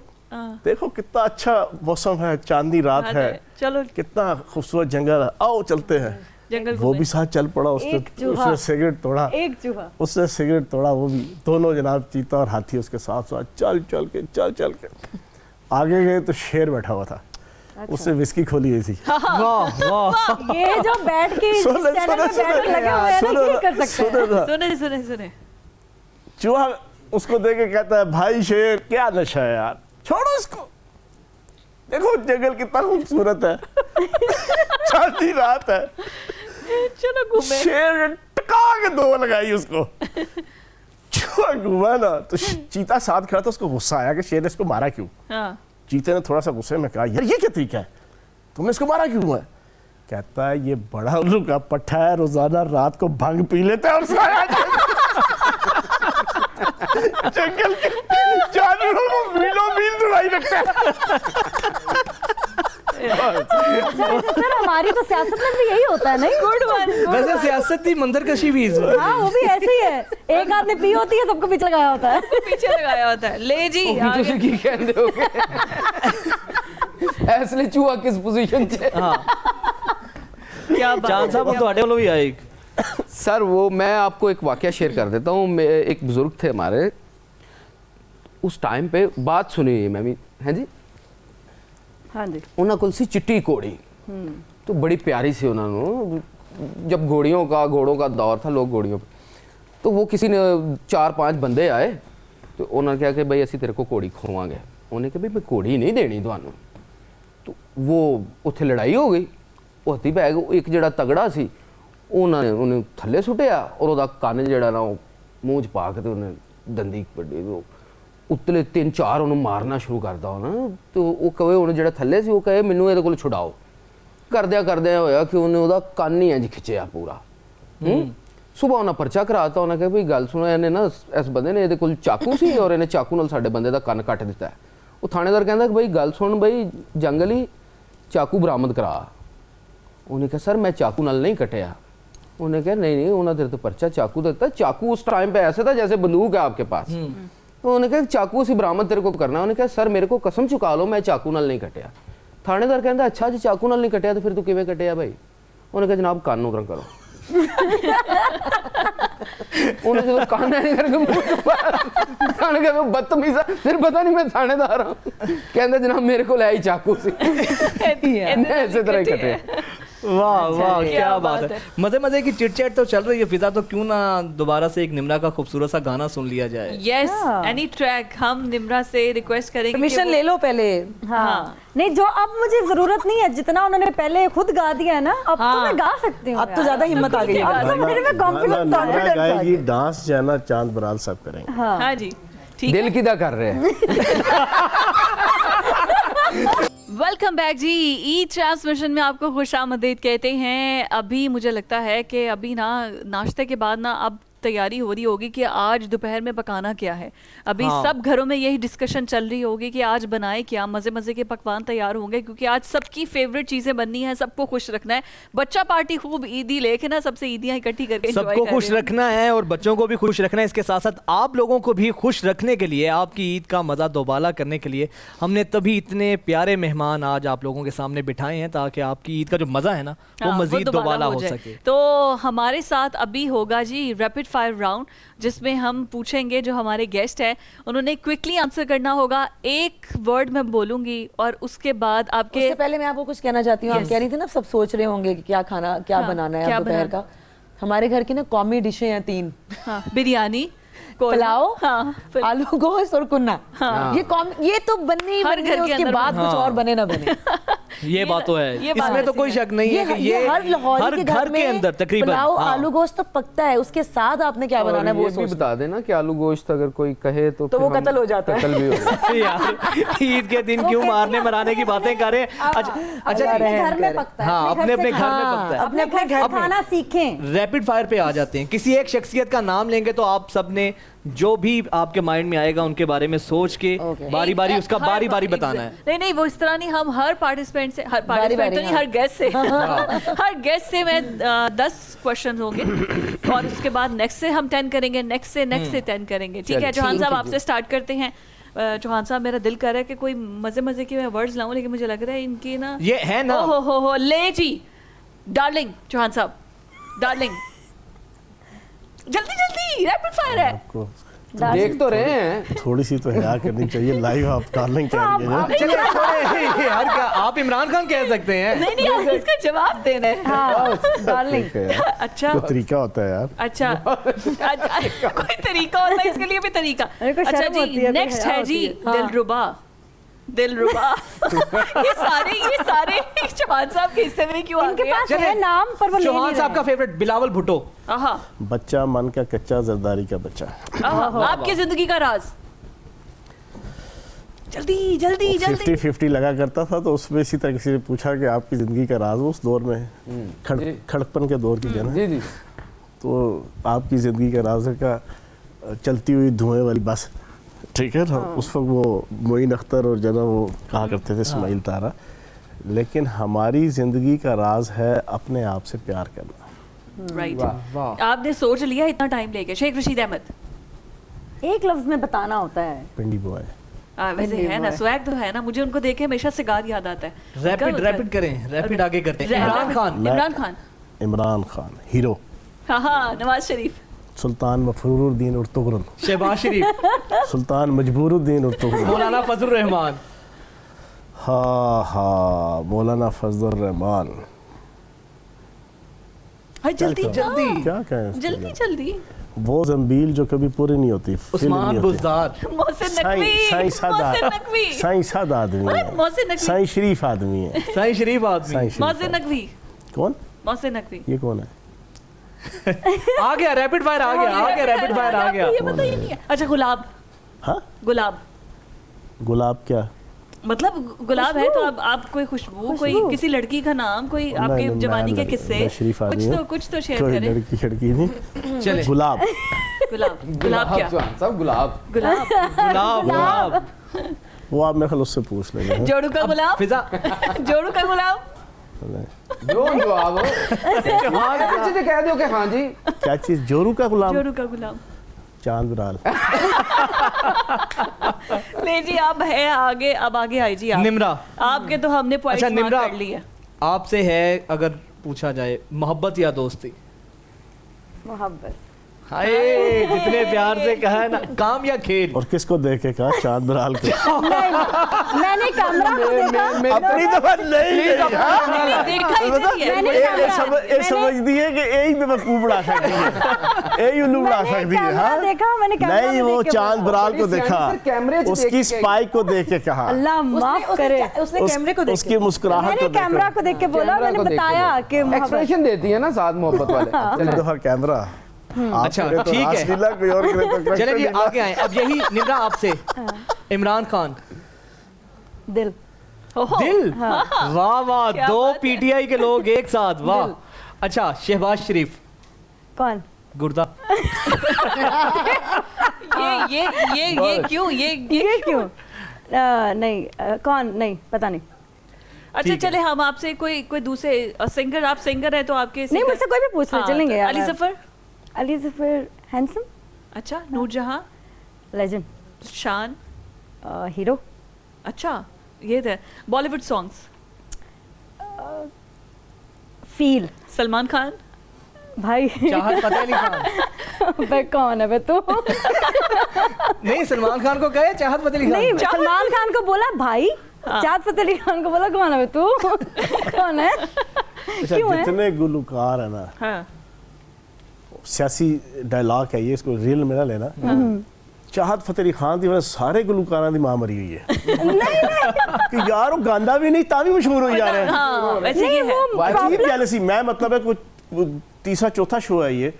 देखो कितना अच्छा मौसम है, चांदनी रात है, चलो कितना खूबसूरत जंगल है, आओ चलते हैं। जंगल वो भी साथ चल पड़ा, एक चूहा। उसने सिगरेट तोड़ा, एक चूहा उसने सिगरेट तोड़ा, वो भी दोनों जनाब चीता और हाथी उसके साथ साथ चल चल के आगे गए तो शेर बैठा हुआ था। उसने विस्की खोली हुई थी। वाह वाह। ये जो बैठ के इस सुनो, चैनल में सुनो, बैठ के लगे हुए हैं ना, सुनो, ये कर सकते हैं। सुनो ना, सुने सुने सुने चूहा उसको देख के कहता है भाई शेर क्या नशा है यार, छोड़ो इसको, देखो जंगल कितना खूबसूरत है, चांदनी रात है। चलो घूमे। शेर ने टका के दो लगाई उसको। चूहा घूमा ना तो चीता साथ खड़ा था, उसको गुस्सा आया कि शेर ने इसको मारा क्यों। हाँ चीते ने थोड़ा सा गुस्से में कहा यार ये क्या तरीका है, तुमने इसको मारा क्यों है। कहता है ये बड़ा उल्लू का पट्टा है, रोजाना रात को भंग पी लेता है और सारा जंगल के जानवरों को मीलों मील दुलाई रखता है। सर हमारी तो सियासत में भी यही होता है नहीं? गुड वन वैसे सियासती मंजर कशी भी इसमें। हाँ वो भी ऐसे ही है, एक आदमी पी होती है सबको पीछे लगाया होता है। पीछे लगाया होता है। ले जी आगे। ਤੁਸੀਂ ਕੀ ਕਹਿੰਦੇ ਹੋਗੇ ਇਸ ਲਈ ਚੂਹਾ ਕਿਸ ਪੋਜੀਸ਼ਨ 'ਚ हाँ क्या बात चांद साहब हम ਤੁਹਾਡੇ ਵੱਲੋਂ ਵੀ ਆਏ ਇੱਕ। सर वो मैं आपको एक वाकया शेयर कर देता हूँ। एक बुजुर्ग थे हमारे, उस टाइम पे बात सुनी हुई मैं भी, हैं जी, हाँ जी ਉਹਨਾਂ ਕੋਲ ਸੀ चिट्टी घोड़ी, तो बड़ी प्यारी सी उन्होंने, जब घोड़ों का दौर था, लोग घोड़ियों पे, तो वो किसी ने 4-5 बंदे आए तो उन्होंने कहा कि भाई असी तेरे को घोड़ी खवांगे। उन्हें कहा भाई मैं घोड़ी नहीं देनी ਤੁਹਾਨੂੰ। तो वो उत्थे लड़ाई हो गई। ਉਹ ਹੱਥੀ ਪੈ ਗਿਆ। ਇੱਕ ਜਿਹੜਾ ਤਗੜਾ ਸੀ ਉਹਨਾਂ ਨੇ ਉਹਨੂੰ ਥੱਲੇ ਸੁੱਟਿਆ ਔਰ ਉਹਦਾ ਕੰਨ ਜਿਹੜਾ ਨਾ ਉਹ ਮੂੰਹ 'ਚ ਪਾ ਕੇ ਤੇ ਉਹਨੇ ਦੰਦੀ ਵੱਡੀ ਉੱਤਲੇ 3-4 ਉਹਨੂੰ ਮਾਰਨਾ ਸ਼ੁਰੂ ਕਰਦਾ ਉਹਨਾਂ। ਤੇ ਉਹ ਕਹੇ ਉਹਨੇ ਜਿਹੜਾ ਥੱਲੇ ਸੀ ਉਹ ਕਹੇ ਮੈਨੂੰ ਇਹਦੇ ਕੋਲ ਛੁਡਾਓ। ਕਰਦਿਆਂ ਹੋਇਆ ਕਿ ਉਹਨੇ ਉਹਦਾ ਕੰਨ ਹੀ ਇੰਜ ਖਿੱਚਿਆ ਪੂਰਾ। ਸੁਬਾਹ ਉਹਨਾਂ ਪਰਚਾ ਕਰਾਤਾ। ਉਹਨਾਂ ਕਹੇ ਵੀ ਗੱਲ ਸੁਣੋ, ਇਹਨੇ ਨਾ ਇਸ ਬੰਦੇ ਨੇ ਇਹਦੇ ਕੋਲ ਚਾਕੂ ਸੀ ਔਰ ਇਹਨੇ ਚਾਕੂ ਨਾਲ ਸਾਡੇ ਬੰਦੇ ਦਾ ਕੰਨ ਕੱਟ ਦਿੱਤਾ। ਉਹ ਥਾਣੇਦਾਰ ਕਹਿੰਦਾ ਕਿ ਬਈ ਗੱਲ ਸੁਣ ਬਈ ਜੰਗਲੀ, ਚਾਕੂ ਬਰਾਮਦ ਕਰਾ। ਉਹਨੇ कहा सर मैं चाकू नाल नहीं कटिया। उन्होंने कहा नहीं उन्होंने तेरे तो पर्चा चाकू देता। चाकू उस टाइम पे ऐसे था जैसे बंदूक है आपके पास। तो उन्होंने कहा चाकू सी बरामद तेरे को करना। उन्होंने कहा सर मेरे को कसम चुका लो मैं चाकू नाल नहीं कटिया। थानेदार कहता अच्छा जी चाकू नाल नहीं कटिया तो फिर तू किवें कटिया भाई। उन्होंने कहा जनाब कान उगरम करो। उन्हें जो कहना नहीं करके मुंह छुपाया। थाने का वो बदतमीज़ा, फिर पता नहीं मैं थानेदार हूँ, कहते जनाब मेरे को ले आई चाकू से। ऐसे तरह ही कटे। वाह वाह क्या क्या बात बात है। है। मजे मजे की चिटचैट तो चल रही है फिजा, तो क्यों ना दोबारा से एक निम्रा का खूबसूरत सा गाना सुन लिया जाए। यस, एनी ट्रैक हम निम्रा से रिक्वेस्ट करेंगे कि परमिशन वो- ले लो पहले। हाँ नहीं, जो अब मुझे जरूरत नहीं है, जितना उन्होंने पहले खुद गा दिया है ना, अब तो हाँ। मैं गा सकती हूँ। अब तो ज्यादा हिम्मत आ गई है। अब तो मेरे में कॉन्फिडेंस आ गया। गाएगी, डांस जो है ना चांद बराल सब करेंगे। हाँ जी ठीक दिल की दा कर रहे हैं। वेलकम बैक जी। ई ट्रांसमिशन में आपको खुशामदीद कहते हैं। अभी मुझे लगता है कि अभी ना नाश्ते के बाद ना अब तैयारी हो रही होगी कि आज दोपहर में पकाना क्या है। अभी हाँ। सब घरों में यही डिस्कशन चल रही होगी कि आज बनाए क्या, मजे मजे के पकवान तैयार होंगे क्योंकि आज सबकी फेवरेट चीजें बननी है, सबको खुश रखना है। बच्चा पार्टी खूब ईदी लेके ना सबसे ईदियां इकट्ठी करके enjoy सबको कर खुश रहे हैं। रखना है और बच्चों को भी खुश रखना है। इसके साथ साथ आप लोगों को भी खुश रखने के लिए, आपकी ईद का मज़ा दोबाला करने के लिए हमने तभी इतने प्यारे मेहमान आज आप लोगों के सामने बिठाए हैं ताकि आपकी ईद का जो मज़ा है ना वो हाँ, मज़ीद दोबाला हो जाए। सके। तो हमारे साथ अभी होगा जी रैपिड फायर राउंड, जिसमें हम पूछेंगे, जो हमारे गेस्ट हैं उन्होंने क्विकली आंसर करना होगा। एक वर्ड मैं बोलूंगी और उसके बाद आपके उससे पहले मैं आपको कुछ कहना चाहती हूँ। आप कह रही थी ना सब सोच रहे होंगे कि क्या खाना, क्या हाँ, बनाना है क्या अब दोपहर बनाना? का। हमारे घर की ना कॉमी डिशें हैं 3, हाँ, बिरयानी, पुलाव, हाँ, फिर- आलू गोश्त और कुन्ना। ये तो बनने ही हर बनने घर हैं, के उसके अंदर बाद बनना। कुछ और बने ना बने। ये बात तो है, ये बात इसमें तो ऐसी कोई है। शक नहीं है कि ये हर लाहौरी हर के घर के में अंदर तकरीबन पुलाव हाँ। आलू गोश्त तो पकता है, उसके साथ आपने क्या बनाना है वो ये भी सोचना। बता देना कि आलू गोश्त अगर कोई कहे तो वो फिर हम कत्ल हो जाता है। कत्ल भी हो जाता है। यार ईद के दिन क्यों मारने मराने की बातें कर रहे हैं। अच्छा अच्छा अपने जी, घर में पकता है। हाँ अपने अपने घर में हाँ, पकता है। अपने घर से खाना सीखें। रैपिड फायर पे आ जाते हैं। किसी एक शख्सियत का नाम लेंगे तो आप सब ने जो भी आपके माइंड में आएगा उनके बारे में सोच के बारी बारी उसका हर बारी बारी बार- बताना है। नहीं नहीं, वो इस तरह नहीं, हम हर पार्टिसिपेंट से, हर पार्टिसिपेंट तो नहीं, हाँ। हर गेस्ट से हर गेस्ट से मैं 10 क्वेश्चन होंगे और उसके बाद नेक्स्ट से हम 10 करेंगे, नेक्स्ट से 10 करेंगे। ठीक है चौहान साहब, आपसे स्टार्ट करते हैं। चौहान साहब, मेरा दिल कर रहा है कि कोई मजे मजे के मैं वर्ड्स लाऊं, लेकिन मुझे लग रहा है इनकी ना ये है ना हो ले जी। डार्लिंग, चौहान साहब, डार्लिंग, जल्दी जल्दी, रैपिड फायर है। आपको देख तो रहे हैं। थोड़ी सी तो हया करनी चाहिए। लाइव आप डार्लिंग कह रही है। चलिए छोड़े, यार क्या आप इमरान खान कह सकते हैं। नहीं नहीं, आपको इसका जवाब देना है। हाँ, डार्लिंग। ठीक है यार, अच्छा कोई तरीका होता है यार। अच्छा कोई तरीका होता है, इसके लिए भी तरीका। मेरे को अच्छा शर्म होती जी, है, कोई नेक्स्ट हया है जी होती है। हाँ। दिलरुबा। दिलरुबा ये सारे चौहान साहब के हिस्से में क्यों आ इनके गए? पास है नाम, पर वो ले चौहान नहीं साहब का रहे। फेवरेट बिलावल भुट्टो। आहा, बच्चा मन का कच्चा, जरदारी का बच्चा। आहा, आपकी जिंदगी का राज। जल्दी जल्दी जल्दी। 50-50 लगा करता था, तो उसमें इसी तरह किसी ने पूछा कि आपकी जिंदगी का राज, उस दौर में जी। खड़कपन के दौर की जन, जी जी। तो आपकी जिंदगी का राज है का चलती हुई धुएं वाली बस। ठीक है ना, उस वक्त वो मोइन अख्तर और जना वो कहा करते थे इस्माइल तारा। लेकिन हमारी जिंदगी का राज है अपने आप से प्यार करना। राइट, वाह वाह। आपने सोच लिया इतना टाइम लेके। शेख रशीद अहमद, एक लफ्ज में बताना होता है। पिंडी बॉय। वैसे है ना, स्वैग तो है ना, मुझे उनको देखे हमेशा सिगार याद आता है। रैपिड रैपिड करें, रैपिड आगे करते हैं। इमरान खान। इमरान खान, इमरान खान हीरो। हाँ, नवाज शरीफ, सुल्तान मफरूरुद्दीन उर्तुगरुल। शहबाज शरीफ। सुल्तान मजबूरुद्दीन उर्तुगरुल। मौलाना फजल रहमान। हाँ मौलाना फजल रहमान। हाय जल्दी जल्दी। क्या कहें इसको? जल्दी जल्दी। वो जंबील जो कभी पूरी नहीं होती, फिल्म उस्मान नहीं होती। बुज़दार। मोहसिन नकवी, साईं मोहसिन नकवी, साईं सादा आदमी है। मोहसिन नकवी, साईं शरीफ आदमी है। साईं शरीफ आदमी। साईं शरीफ मोहसिन नकवी, कौन? मोहसिन नकवी। ये कौन है? आ गया रैपिड फायर, आ गया रैपिड फायर आ गया। ये पता ही नहीं है। अच्छा, गुलाब, हाँ गुलाब गुलाब क्या? मतलब गुलाब है तो अब आप कोई खुशबू, कोई किसी लड़की का नाम, कोई आपके नहीं, जवानी के मैं किस्से, शरीफ आदमी हूँ। कुछ तो शेयर कोई करें। लड़की नहीं। चले। गुलाब। गुलाब, गुलाब क्या? चौहान साहब गुलाब। गुलाब, गुलाब गुलाब। वो आप मेरे ख्याल उससे पूछ लेंगे। जोड़ू का गुलाब, फिजा। जोड़ू का गुलाब। जो जवाब हो हाँ जी कह दो कि हाँ जी। क्या चीज? जोरू का गुलाम। जोड़ू का गुलाब। चांद बराल। ले जी, आप है आगे, अब आगे आई जी आप। निम्रा। आपके तो हमने पॉइंट्स अच्छा मार्क निम्रा, कर लिए। आपसे है अगर पूछा जाए मोहब्बत या दोस्ती। मोहब्बत। हाय जितने प्यार से कहा है ना, काम या खेल? और किसको देख के कहा? चांद बरहाल को। मैंने कैमरा को देखा, अपनी दफा नहीं देखा ही नहीं है। मैंने कैमरा समझ दिए कि यही बेवकूफ बना सकती है, यही उल्लू बना मैंने सकती है। कैमरा हाँ देखा, मैंने कैमरा नहीं, में वो देख के चांद बोला। बरहाल को देखा, कैमरे से उसकी देख के- स्पाइक को देख के कहा, अल्लाह माफ करे। उसने कैमरे को देख उसकी मुस्कुराहट मैंने को कैमरा को देख के बोला, कैमरा मैंने को देख के बताया बोला। कि मोहब्बत। एक्सप्रेशन देती है ना साथ मोहब्बत वाले। चलें। दफा कैमरा। अच्छा, ठीक है। कोई और करे तो चलिए जी आगे आए। अब यही निम्रा आपसे, इमरान खान दिल। ओहो, दिल, वाह वाह, क्या दो बात है। पीटीआई के लोग एक साथ, वाह। अच्छा, शहबाज शरीफ, कौन? गुर्दा। ये क्यों ये क्यों? नहीं, कौन? नहीं, पता नहीं। अच्छा ठीक है। चले, हम आपसे कोई दूसरे सिंगर, आप सिंगर है तो आपके नहीं, मुझसे कोई भी पूछ ले, चलेंगे यार। अली जफर। अली जफर हैंडसम, अच्छा, नूरजहां, लेजेंड, शान। हीरो। अच्छा, ये थे बॉलीवुड सॉन्ग्स। फील। सलमान खान। भाई चाहत फतेह अली खान। बे कौन है बे तू? नहीं, सलमान खान को कहे चाहत फतेह अली नहीं, खान। सलमान खान को बोला भाई, चाहत फतेह अली खान को बोला कौन है बे तू? कौन है? अच्छा, क्यों है? जितने गुलकार है ना, हाँ, सियासी डायलॉग है ये, इसको रियल में ना लेना। चाहत फतेह अली खान दी वजह सारे गुलकारां दी मां मरी हुई है कि यार वो गांदा भी नहीं ता भी मशहूर हो जा रहे हैं। हाँ, वैसे नहीं, ये है। वो वाकई problem- जेलसी, मैं मतलब है कुछ तीसरा चौथा शो है ये,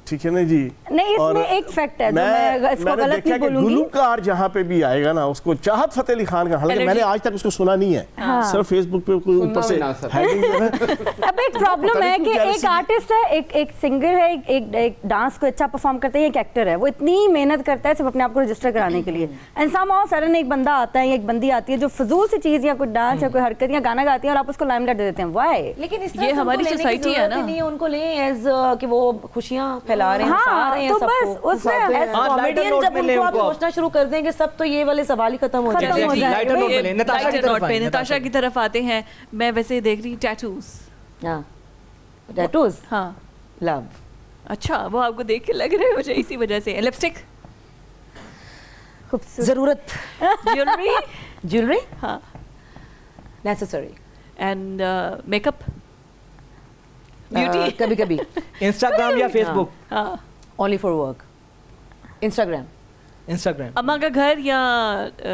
ठीक है ना जी। नहीं, और इसमें एक फैक्ट है, जो मैं इसको मैंने गलत देखा नहीं कि बोलूंगी। गुलकार जहाँ पे भी आएगा ना, उसको चाहत फतेह अली खान का, हालांकि Allergy। मैंने आज तक उसको सुना नहीं है, हाँ। सिर्फ फेसबुक पे कोई ऊपर से भी ना सर। heading जो है। अब एक प्रॉब्लम पता है नहीं कि क्यों एक jealousy- आर्टिस्ट है, एक सिंगर है, एक डांस को अच्छा परफॉर्म करता है, एक एक्टर है, वो इतनी मेहनत करता है सिर्फ अपने आप को रजिस्टर कराने के लिए, एंड समहाउ सडन एक बंदा आता है या एक बंदी आती है जो फजूल सी चीज या कोई डांस या कोई हरकत या गाना गाती है और आप उसको लाइमलाइट दे देते हैं। व्हाई? लेकिन इस तरह ये से हमारी उनको लेने की society है जरूरत ही ना। नहीं है, उनको लें एज कि वो खुशियां फैला रहे हैं, हाँ, हंसा रहे हैं तो सबको। बस उसमें As हाँ, lighter comedian note जब में ले उनको आप उनको। सोचना शुरू कर देंगे सब, तो ये वाले सवाल ही खत्म हो खत्म जाएंगे। हो Exactly, जाएगा। lighter note में ले, नताशा की लाइटर तरफ नोट पे आए, नताशा की तरफ आते हैं। मैं वैसे देख रही टैटूज। हाँ, टैटूज, हाँ, लव। अच्छा, वो आपको देख के लग रहे हैं मुझे इसी वजह से। लिपस्टिक, खूबसूरत। जरूरत, ज्वेलरी, ज्वेलरी, हाँ, नेसेसरी, एंड मेकअप, ब्यूटी। कभी कभी इंस्टाग्राम या फेसबुक? हाँ, only for work, Instagram, Instagram. अम्मा का घर या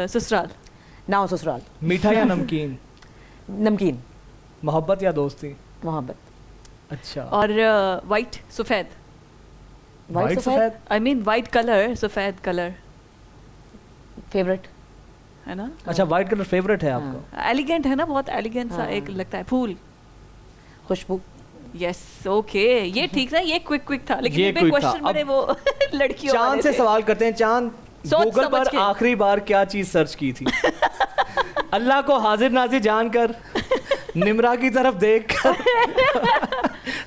ससुराल? नाउ ससुराल, मीठा या नमकीन? नमकीन, मोहब्बत या दोस्ती? मोहब्बत, अच्छा, और वाइट, सफेद। वाइट सफेद। आई मीन वाइट कलर, सफेद कलर, फेवरेट, है ना? अच्छा, वाइट कलर फेवरेट है आपका? एलिगेंट है ना, बहुत एलिगेंट सा एक लगता है। फूल, खुशबू, यस, ओके, ये ठीक था, ये क्विक था, लेकिन ये ये quick था। क्वेश्चन बड़े वो लड़कियों चांद वाले से थे। सवाल करते हैं। चांद, सोच गूगल समझ पर के। आखिरी बार क्या चीज सर्च की थी? अल्लाह को हाजिर नाजिर जानकर, निम्रा की तरफ देखकर,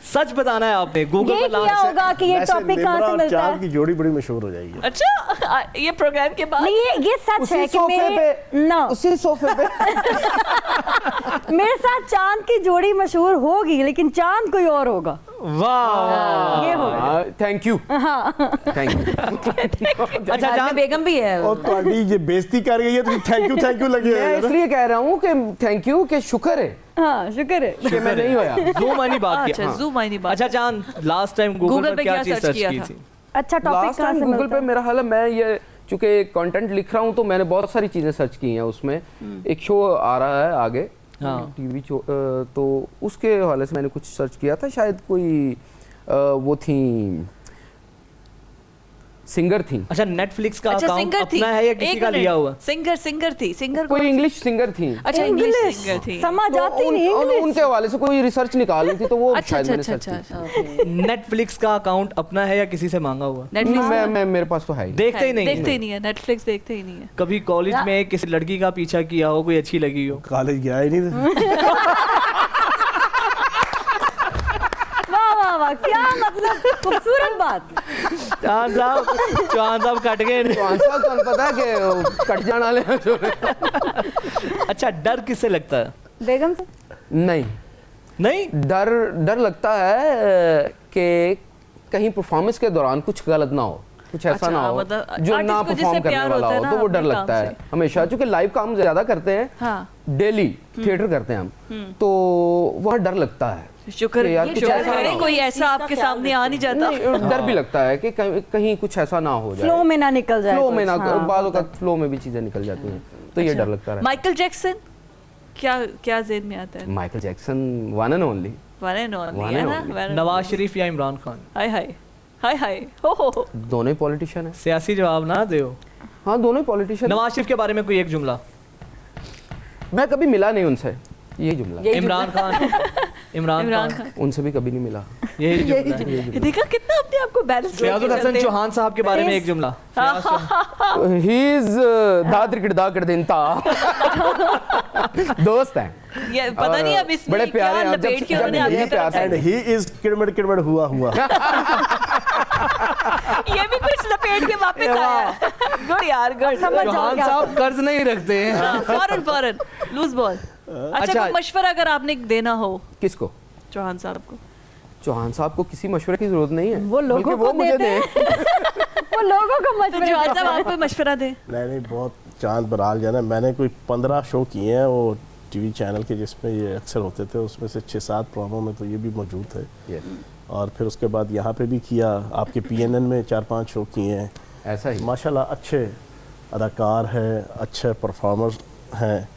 सच बताना है आपने। गूगल ये पर किया लास्ट होगा कि ये वैसे टॉपिक कहाँ निम्रा से और मिलता चांद है? की जोड़ी बड़ी मशहूर हो जाएगी। अच्छा, ये प्रोग्राम के बाद नहीं, ये सच है कि उसी सोफे पे मेरे साथ चांद की जोड़ी मशहूर होगी, लेकिन चांद कोई और होगा। वाह, ये होगा। Thank you, thank you. अच्छा बाद में चांद, बेगम भी है। और तुम्हारी ये बेइज्जती कर गई है तो थैंक यू लगे मैं हुए हैं ना। इसलिए कह रहा हूँ कि थैंक यू, कि शुक्र है हाँ, शुक्र है। कि मैं नहीं होया। जूम आनी बात की। अच्छा, जूम आनी बात। अच्छा चांद, लास्ट टाइम गूगल पर क्या चीज सर्च किया की था? थी? अच्छा, टॉपिक लास्ट कहाँ टाइम से गूगल मिलता पे है? मेरा हाल है, मैं ये चूंकि कंटेंट लिख रहा हूँ तो मैंने बहुत सारी चीज़ें सर्च की हैं उसमें। एक शो आ रहा है आगे, हाँ। टीवी शो, तो उसके हवाले से मैंने कुछ सर्च किया था। शायद कोई वो थी, सिंगर थी, अच्छा, नेटफ्लिक्स का अच्छा, अकाउंट सिंगर थी, अपना है या किसी एक का मिनट, लिया हुआ? सिंगर थी, सिंगर कोई इंग्लिश सिंगर थी। अच्छा, इंग्लिश सिंगर थी। समझ तो आती नहीं इंग्लिश। उनके हवाले से कोई रिसर्च निकाल रही थी, तो वो अच्छा शायद अच्छा मैंने अच्छा सर्च अच्छा की। अच्छा। नेटफ्लिक्स का अकाउंट अपना है या किसी से मांगा हुआ? नहीं, नेटफ्लिक्स मैं मेरे पास तो है ही। देखते ही नहीं? देखते ही नहीं है, नेटफ्लिक्स देखते ही नहीं है। कभी कॉलेज में किसी लड़की का पीछा किया हो, कोई अच्छी लगी हो? कॉलेज गया ही नहीं था। वाह वाह वाह, क्या मतलब खूबसूरत बात। चांद साहब कट गए। तो आंसर तो पता है कि कट जाने वाले हैं जो। अच्छा, डर किससे लगता है? बेगम से? नहीं, नहीं, डर लगता है कि कहीं परफॉर्मेंस के दौरान कुछ गलत ना हो, कुछ ऐसा अच्छा, ना हो मतलब जो artist ना को जिससे परफॉर्म करने प्यार वाला होता है हो, ना तो वो डर अपने लगता काम है से। हमेशा, क्योंकि लाइव काम ज्यादा करते हैं, हाँ। डेली थिएटर करते हैं हम, तो वहाँ डर लगता है शुक्र कि यार कुछ शुक्र ऐसा ना करें हो। कोई ऐसा आपके सामने आ नहीं जाता। नहीं, डर भी लगता है कि कहीं कुछ ऐसा ना हो जाए, फ्लो में ना निकल जाए फ्लो में कुछ, ना, हाँ, बालों का फ्लो में भी चीजें निकल जाती हैं, तो ये डर लगता है। माइकल जैक्सन क्या क्या ज़हन में आता है? Michael Jackson one and only. One and only One है and ना? only। One and Nawaz only। शरीफ या इमरान खान? हाय हाय हाय हाय हो। दोनों ही पॉलिटिशियन है। सियासी जवाब ना दो। हाँ, दोनों ही पॉलिटिशियन। नवाज शरीफ के बारे में कोई एक जुमला। मैं कभी मिला नहीं उनसे, यही जुमला। इमरान खान? इमरान इमरान खान? खान उनसे भी कभी नहीं मिला। यही जुमला है। ये देखा कितना अपने आप को बैलेंस फयाजुल हसन चौहान साहब के बारे में एक जुमला। ही इज दा क्रिकेट दिन था दोस्त हैं, ये पता नहीं अब इसमें बड़े प्यारे क्या हैं, जब- लपेट के जब उन्होंने मिले आपकी तरफ प्यार एंड ही इज किड़मड़ हुआ ये भी कुछ लपेट के वापस आया। गुड यार गुड। चौहान साहब कर्ज नहीं रखते हैं। फौरन फौरन लूज बॉल। अच्छा अच्छा। कोई मशवरा अगर आपने देना हो किसको? चौहान साहब को? चौहान साहब को किसी मशवरे की जरूरत नहीं है, वो लोगों बल्कि को मुझे देते हैं। वो लोगों को तो मशवरे चौहान देते साहब हैं। आपको मशवरा दे। नहीं बहुत चांद बराल जाना। मैंने कोई 15 शो किए हैं वो टीवी चैनल के जिसमें ये अक्सर होते थे, उसमें से 6-7 प्रोमो में तो ये भी मौजूद थे। Yes, और फिर उसके बाद यहाँ पे भी किया, आपके PNN में 4-5 शो किए हैं। ऐसा ही। माशाल्लाह अच्छे अदाकार हैं, अच्छे परफॉर्मर्स हैं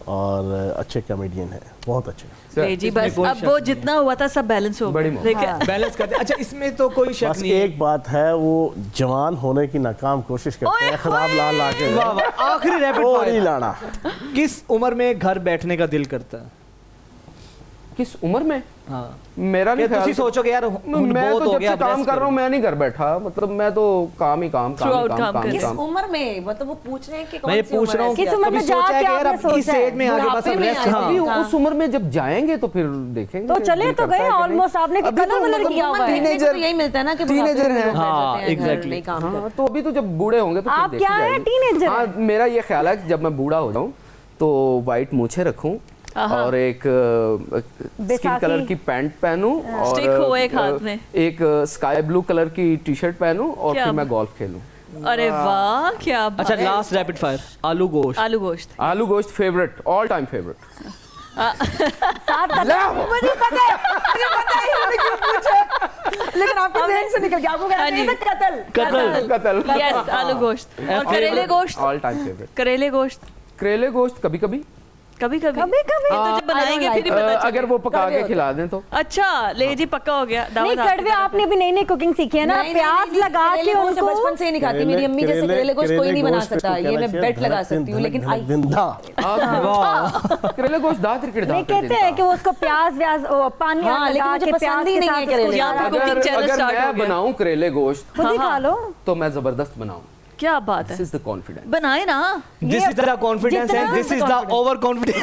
और अच्छे कॉमेडियन हैं, बहुत अच्छे। ले जी बस अब वो जितना हुआ था सब बैलेंस हो बड़ी गया। मौत। ठीक है। बैलेंस करते हैं। अच्छा इसमें तो कोई शक बस नहीं है। एक बात है, वो जवान होने की नाकाम कोशिश करते हैं, ओए खराब ला ला के वाह वाह, आखिरी रैपिड वो नहीं फायर। लाना। किस उम्र में घर बैठने का दिल करता है? किस उम्र में? हाँ मेरा नहीं तुसी ख्याल। सोचोगे यार मैं तो जब से काम कर रहा हूँ मैं नहीं घर बैठा, मतलब मैं तो काम ही काम काम ही Throughout काम काम काम कर- ही किस काम। उम्र में, मतलब वो पूछ रहे हैं कि मैं ये कौन सी पूछ उम्र रहा है हूँ किस इसकी? उम्र में कभी सोचा है जाके कि यार आपने अब इस सोचा है? एज में आगे बस बुढ़ापे अब में रेस्ट। आए हाँ अभी हाँ। उस उम्र में जब जाएंगे तो फिर देखेंगे। तो चले दिल तो करता गए है कि नहीं। ऑलमोस्ट, आपने अभी कलर तो वलर मतलब किया हुआ है। देखने को Teenager- तो यही मिलता है ना कि Teenager बुढ़ापे में हैं। लोग बैठ हाँ, जाते हैं, घर exactly। नहीं काम हाँ, करते। तो अभी तो जब बूढ़े होंगे तो फिर आप देखी क्या हैं? जाएगी। Teenager हाँ, हैं। मेरा ये ख्याल है कि जब मैं बूढ़ा हो जाऊं तो वाइट मूछें रखूं और एक स्किन बैसाखी। कलर की पैंट पहनूं और Stick हो एक हाथ में। एक स्काई ब्लू कलर की टी-शर्ट पहनूं और क्या फिर मैं गोल्फ खेलूं। अरे वाह क्या बात अच्छा है। लास्ट रैपिड फायर, आलू गोश्त। आलू गोश्त। आलू गोश्त फेवरेट, ऑल टाइम फेवरेट। साथ कलर मुझे पता है, मुझे पता है मैंने क्यों पूछा, लेकिन आपके ज़हन से निकल गया। आपको कहना हाँ जी। चाहिए था कत्ल। कतल। यस आलू गोश्त। और करेले गोश्त? All time favourite. करेले गोश्त करेले गोश्त कभी कभी कभी कभी कभी-कभी। तो जब बनाएंगे फिर ही पता चलेगा। अगर वो पका के खिला दें तो। अच्छा ले जी पक्का हो गया। नहीं, दावत आपकी कड़वे तरफ आपने भी नई नई कुकिंग सीखी है ना, नहीं, प्याज नहीं, लगा करेले के गोश्त उनको। बचपन से ही नहीं खाती मेरी अम्मी, जैसे करेले गोश्त कोई नहीं बना सकता, ये मैं बेट लगा सकती हूँ, लेकिन आई करेले गोश्त दाल क्रिकेट नहीं, कहते हैं कि वो उसको प्याज व्याज पानी हाँ, लेकिन लगा मुझे के पसंद प्याज ही के नहीं साथ है उसको करेले। यहाँ पे लगा- cooking channel अगर start हो मैं गया। बनाऊं करेले गोश्त खुद ही खा लो। तो मैं जबरदस्त बनाऊं। क्या बात है। This is the confidence. बनाए ना। दिस इज द कॉन्फिडेंस जितना and this is the over confidence.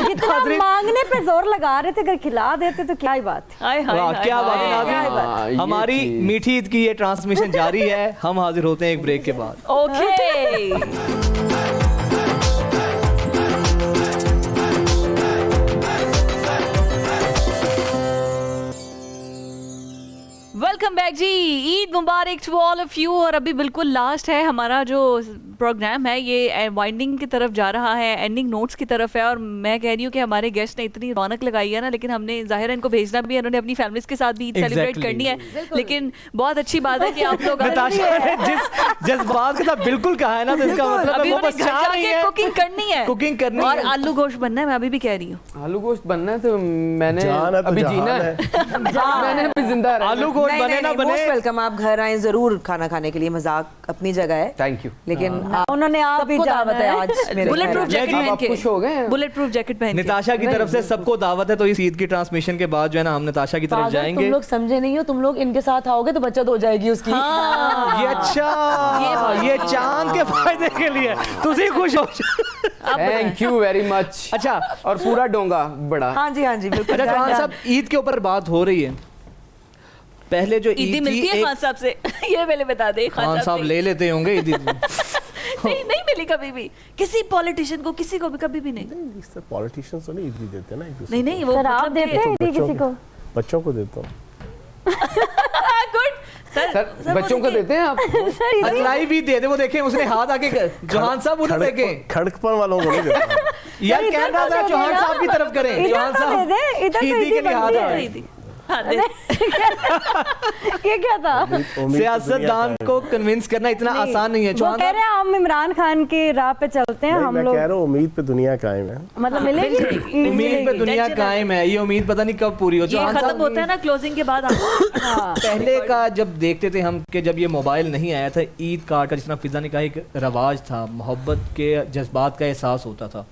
जितना मांगने पे जोर लगा रहे थे, अगर खिला देते तो क्या ही बात। हाय हाय वाह हाय, क्या बात हाय, है हाय। नाज़रीन। हाँ, ये हमारी चीज़। मीठी ईद की ये ट्रांसमिशन जारी है। हम हाजिर होते हैं एक ब्रेक के बाद। ओके वेलकम बैक जी। ईद मुबारक टू ऑल ऑफ यू। और अभी बिल्कुल लास्ट है हमारा जो प्रोग्राम है, ये वाइंडिंग की तरफ जा रहा है, एंडिंग नोट्स की तरफ है। और मैं कह रही हूँ कि हमारे गेस्ट ने इतनी रौनक लगाई है ना, लेकिन हमने जाहिर है इनको भेजना भी है, उन्होंने अपनी फैमिलीज के साथ भी ईद सेलिब्रेट Exactly. करनी है। लेकिन बहुत अच्छी बात है कि आप लोग नताशा ने जिस जज्बात के साथ बिल्कुल कहा है ना, तो इसका मतलब अभी है वो उन्हें बस घर चाह रही जाके है कुकिंग करनी है, कुकिंग करनी और है। आलू गोश्त बनना है। मैं अभी भी कह रही हूँ आलू गोश्त बनना है तो मैंने जान है तो अभी जहान जीना है। मैंने अभी जिंदा रहना है। आलू गोश्त नहीं, बने नहीं, ना नहीं, बने। most welcome, आप घर आए जरूर खाना खाने के लिए, मजाक अपनी जगह है, थैंक यू। लेकिन उन्होंने आप भी सबको जाना दावत है है। आज मेरे बुलेट घर प्रूफ आने। जैकेट आप पहन के। खुश हो गए हैं? बुलेट प्रूफ जैकेट पहन के। निताशा की तरफ से सबको दावत है, तो इस ईद की ट्रांसमिशन के बाद जो है ना हम निताशा की तरफ पागल, जाएंगे। तुम लोग समझे नहीं हो, तुम लोग इनके साथ आओगे तो बचत हो जाएगी उसकी। ये अच्छा, ये चांद के फायदे के लिए तुझे खुश हो। Thank you very much. अच्छा और पूरा डोंगा बड़ा। हाँ जी, हाँ जी, बिल्कुल। अच्छा चौहान साहब, ईद के ऊपर बात हो रही है। पहले जो ईदी ईद मिलती थी, है खान साहब से ये पहले बता दे। खान साहब से। ले लेते होंगे ईदी। नहीं नहीं मिली कभी भी किसी पॉलिटिशियन को, किसी को भी कभी भी नहीं। पॉलिटिशियंस तो नहीं ईद भी देते ना एक दूसरे नहीं नहीं वो सर आप मतलब देते कि- हैं ईदी किसी को? बच्चों को देता हूँ। गुड सर बच्चों को देते हैं आप? अगलाई भी दे दे, वो देखें उसने हाथ आगे चौहान साहब उधर देखें, खड़कपन वालों को नहीं देता। यार कैमरा जरा चौहान साहब की तरफ करें। चौहान साहब दीदी के लिए हाथ आ रहे हैं। ये क्या था? सियासतदान को कन्विंस करना इतना आसान नहीं है। वो चौहान कह रहे हैं हम इमरान खान की राह पे चलते हैं, हम मैं लोग कह रहा हूँ उम्मीद पे दुनिया कायम है। मतलब मिलेगी उम्मीद पे दुनिया कायम है, ये उम्मीद पता नहीं कब पूरी हो। ये चौहान खत्म साहब होता है ना क्लोजिंग के बाद आप पहले का जब देखते थे हम कि जब ये मोबाइल नहीं आया था, ईद कार्ड का जिस तरह फिजा ने कहा एक रवाज था, मोहब्बत के जज्बात का एहसास होता था।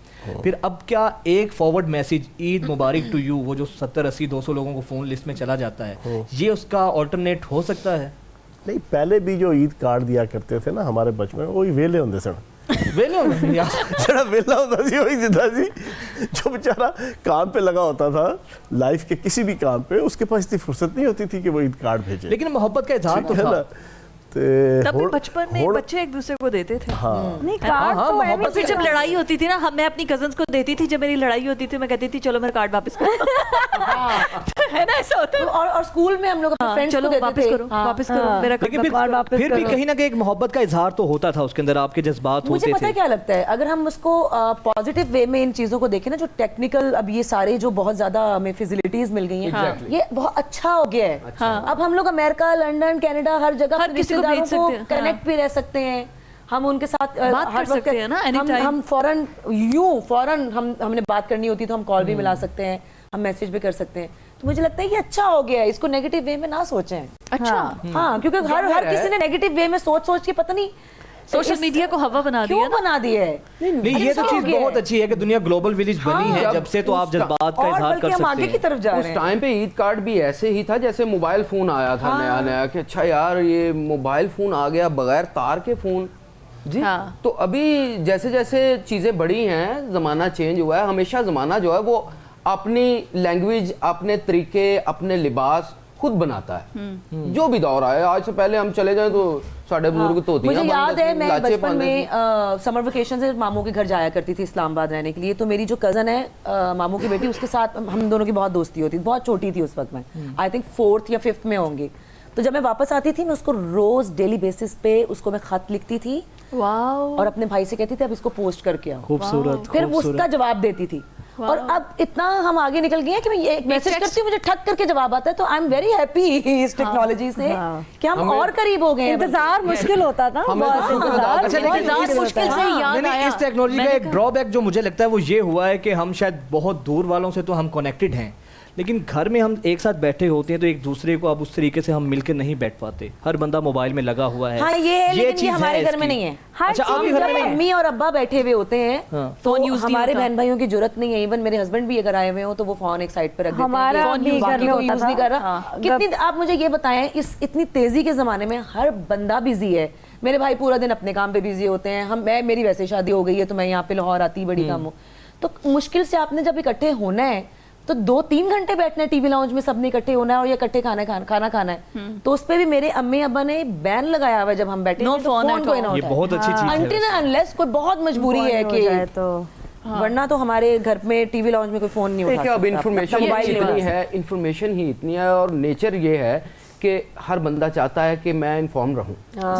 फिर अब क्या एक फॉरवर्ड मैसेज ईद मुबारक टू यू, वो जो 70 80 200 लोगों को फोन लिस्ट में चला जाता है, ये उसका ऑल्टरनेट हो सकता है? नहीं, पहले भी जो ईद कार्ड दिया करते थे ना हमारे बचपन में, वही वेले होंगे सन जरा वेला होता सी वही जिंदा सी, जो बेचारा काम पे लगा होता था लाइफ के किसी भी काम पे, उसके पास इतनी फुर्सत नहीं होती थी कि वो ईद कार्ड भेजे। लेकिन मोहब्बत का इजहार तो था। तब भी बचपन में बच्चे एक दूसरे को देते थे। नहीं कार्ड हाँ, तो मोहब्बत फिर जब लड़ाई होती थी ना, मैं अपनी कजन्स को देती थी, जब मेरी लड़ाई होती थी मैं कहती थी चलो मेरा कार्ड वापस करो। है ना, ऐसा होता है। और स्कूल में हम लोग अपने फ्रेंड्स को चलो देते वापस थे। करो, वापस करो मेरा लेकिन कार्ड वापस फिर भी कहीं ना कहीं एक मोहब्बत का इजहार तो होता था उसके अंदर, आपके जज्बात मुझे होते पता है थे। क्या लगता है, अगर हम उसको पॉजिटिव वे में इन चीजों को देखें ना, जो टेक्निकल अब ये सारे जो बहुत ज्यादा हमें फैसिलिटीज मिल गई हैं, ये बहुत अच्छा हो गया है। अब हम लोग अमेरिका, लंदन, कनाडा, हर जगह हर किसी को भेज रिश्तेदारों को सकते हैं। कनेक्ट भी रह सकते हैं, हम उनके साथ बात हर कर वक्त सकते हैं ना, anytime। हम फौरन हमने बात करनी होती तो हम कॉल भी मिला सकते हैं, हम मैसेज भी कर सकते हैं। तो मुझे लगता है ये अच्छा हो गया है, इसको नेगेटिव वे में ना सोचें। अच्छा हाँ, क्योंकि हर किसी ने नेगेटिव वे में सोच के पता नहीं सोशल मीडिया को हवा बना दिया क्यों ना। बना दिया है। नहीं, ये तो चीज बहुत अच्छी है कि दुनिया ग्लोबल विलेज बनी है जब से, तो आप जज्बात का और इजहार बल्कि कर हम आगे सकते की हैं। तरफ जा रहे उस हैं। टाइम पे ईद कार्ड भी ऐसे ही था जैसे मोबाइल फोन आया था नया नया, कि अच्छा यार ये मोबाइल फोन आ गया, बगैर तार के फोन जी। हाँ। तो अभी जैसे जैसे चीजें बढ़ी हैं, जमाना चेंज हुआ है, हमेशा जमाना जो है वो अपनी लैंग्वेज, अपने तरीके, अपने लिबास खुद बनाता है। जो भी दौर आया, आज से पहले हम चले जाएं तो साढ़े बुजुर्ग तो होती मुझे हैं, याद है मैं लाचे बचपन बांधे में समर वेकेशन से मामू के घर जाया करती थी इस्लामाबाद रहने के लिए। तो मेरी जो कजन है मामू की बेटी, उसके साथ हम दोनों की बहुत दोस्ती होती थी। बहुत छोटी थी उस वक्त मैं, आई थिंक 4th या 5th में होंगी। तो जब मैं वापस आती थी, मैं उसको रोज डेली बेसिस पे उसको मैं खत लिखती थी वाओ। और अपने भाई से कहती थी अब इसको पोस्ट करके आओ। खूबसूरत, फिर वो उसका जवाब देती थी। और अब इतना हम आगे निकल गए हैं कि मैं ये एक मैसेज करती हूँ, मुझे ठक करके जवाब आता है। तो आई एम वेरी हैप्पी इस टेक्नोलॉजी से कि हम और करीब हो गए हैं। इंतजार मुश्किल होता था, हमें बहुत तो इंतजार अच्छा, लेकिन इंतजार मुश्किल से याद नहीं, आया। इस टेक्नोलॉजी का मैंने एक ड्रॉबैक जो मुझे लगता है वो ये हुआ है कि हम शायद बहुत दूर वालों से तो हम कनेक्टेड हैं, लेकिन घर में हम एक साथ बैठे होते हैं तो एक दूसरे को अब उस तरीके से हम मिलकर नहीं बैठ पाते। हर बंदा मोबाइल में लगा हुआ है। हाँ, ये है, लेकिन ये चीज़ हमारे घर में इसकी। नहीं है। अच्छा, आपके घर में जब नहीं है? मम्मी और अब्बा बैठे हुए होते हैं हाँ। तो फोन यूज नहीं हमारे होता। बहन भाइयों की जरूरत नहीं है। इवन मेरे हस्बैंड भी अगर आए हुए हो तो वो फोन एक साइड पे रख देते हैं। हमारा फोन भी यूज घर में होता यूज नहीं था। कर रहा। हाँ, कितनी आप मुझे ये बताएं, इस इतनी तेजी के जमाने में हर बंदा बिजी है। मेरे भाई पूरा दिन अपने काम पे बिजी होते हैं, मेरी वैसे शादी हो गई है तो मैं यहाँ पे लाहौर आती बड़ी काम हो। तो मुश्किल से आपने जब इकट्ठे होना है तो 2-3 घंटे बैठना है टीवी लाउंज में, सबने इकट्ठे होना है और ये इकट्ठे खाना खाना है। तो उस पे भी मेरे अम्मी अब्बा ने बैन लगाया हुआ है जब हम बैठे No हैं तो phone फोन at कोई all। ना ये उठाए। बहुत अच्छी चीज Until है। and unless कोई बहुत मजबूरी है हो कि जाए तो वरना तो हमारे घर में टीवी लाउंज में कोई फोन नहीं उठा देखिए अब सकता। इंफॉर्मेशन अपना मोबाइल इतनी लेना। है, इंफॉर्मेशन ही इतनी है और नेचर ये है कि हर बंदा चाहता है कि मैं इन्फॉर्म रहूं।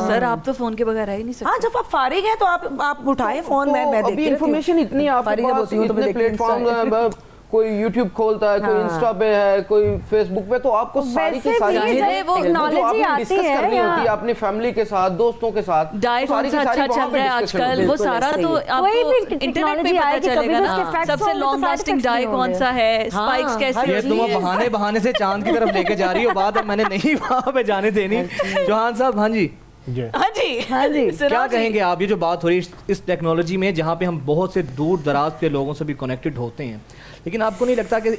सर आप तो फोन के बगैर रह ही नहीं सकते। हाँ, जब आप फारिग हैं तो आप उठाएं फोन। मैं तो देखती अभी रहती हूँ। इंफॉर्मेशन इतनी है आपके फारिग जब पास, होती हूँ तो मैं इतने देखती हूँ प्लेटफॉर्म, कोई YouTube खोलता है, कोई हाँ। इंस्टा पे है, कोई फेसबुक पे, तो आपको सारी की वैसे सारी भी चीजें जब जो technology आपने आती डिस्कस है करनी या- होती है अपनी फैमिली के साथ, दोस्तों के साथ, डाइट तो कौन सा अच्छा चल रहा है आजकल, वो सारा तो कोई आपको भी इंटरनेट पे technology पता आएगी, कभी चलेगा भी ना। उसके facts सबसे होंगे तो long side lasting effects die भी कौन होंगे। सा है, हाँ, स्पाइक्स कैसी ये होती तुम है। बहाने बहाने से चांद की तरफ लेके जा रही हो बात, और मैंने नहीं वहां पे जाने देनी। चौहान साहब, हाँ जी, हाँ जी, हाँ जी। क्या कहेंगे आप? ये जो बात हो रही है इस टेक्नोलॉजी में, जहाँ पे हम बहुत से दूर दराज के लोगों से भी कनेक्टेड होते हैं, लेकिन आपको नहीं लगता कि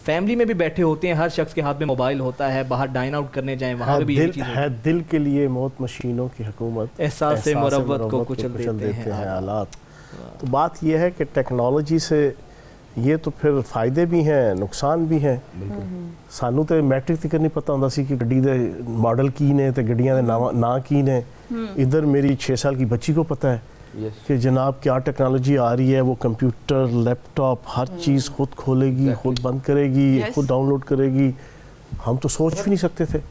फैमिली में भी बैठे होते हैं, हर शख्स के हाथ में मोबाइल होता है, बाहर डाइन आउट करने जाएं वहाँ पे भी यही चीज़ है दिल के लिए मौत मशीनों की हुकूमत, एहसास से मुरव्वत को कुचल कुचल देते हैं हालात। तो बात यह है कि टेक्नोलॉजी से ये तो फिर फायदे भी हैं, नुकसान भी हैं। सानू तो मैट्रिक तक नहीं पता होंदा सी कि गड्डी दे मॉडल की ने ते गड्डियां दे ना की ने। इधर मेरी 6 साल की बच्ची को पता है कि जनाब क्या टेक्नोलॉजी आ रही है। वो कंप्यूटर, लैपटॉप, हर चीज़ खुद खोलेगी, खुद बंद करेगी, खुद डाउनलोड करेगी। हम तो सोच भी नहीं सकते थे,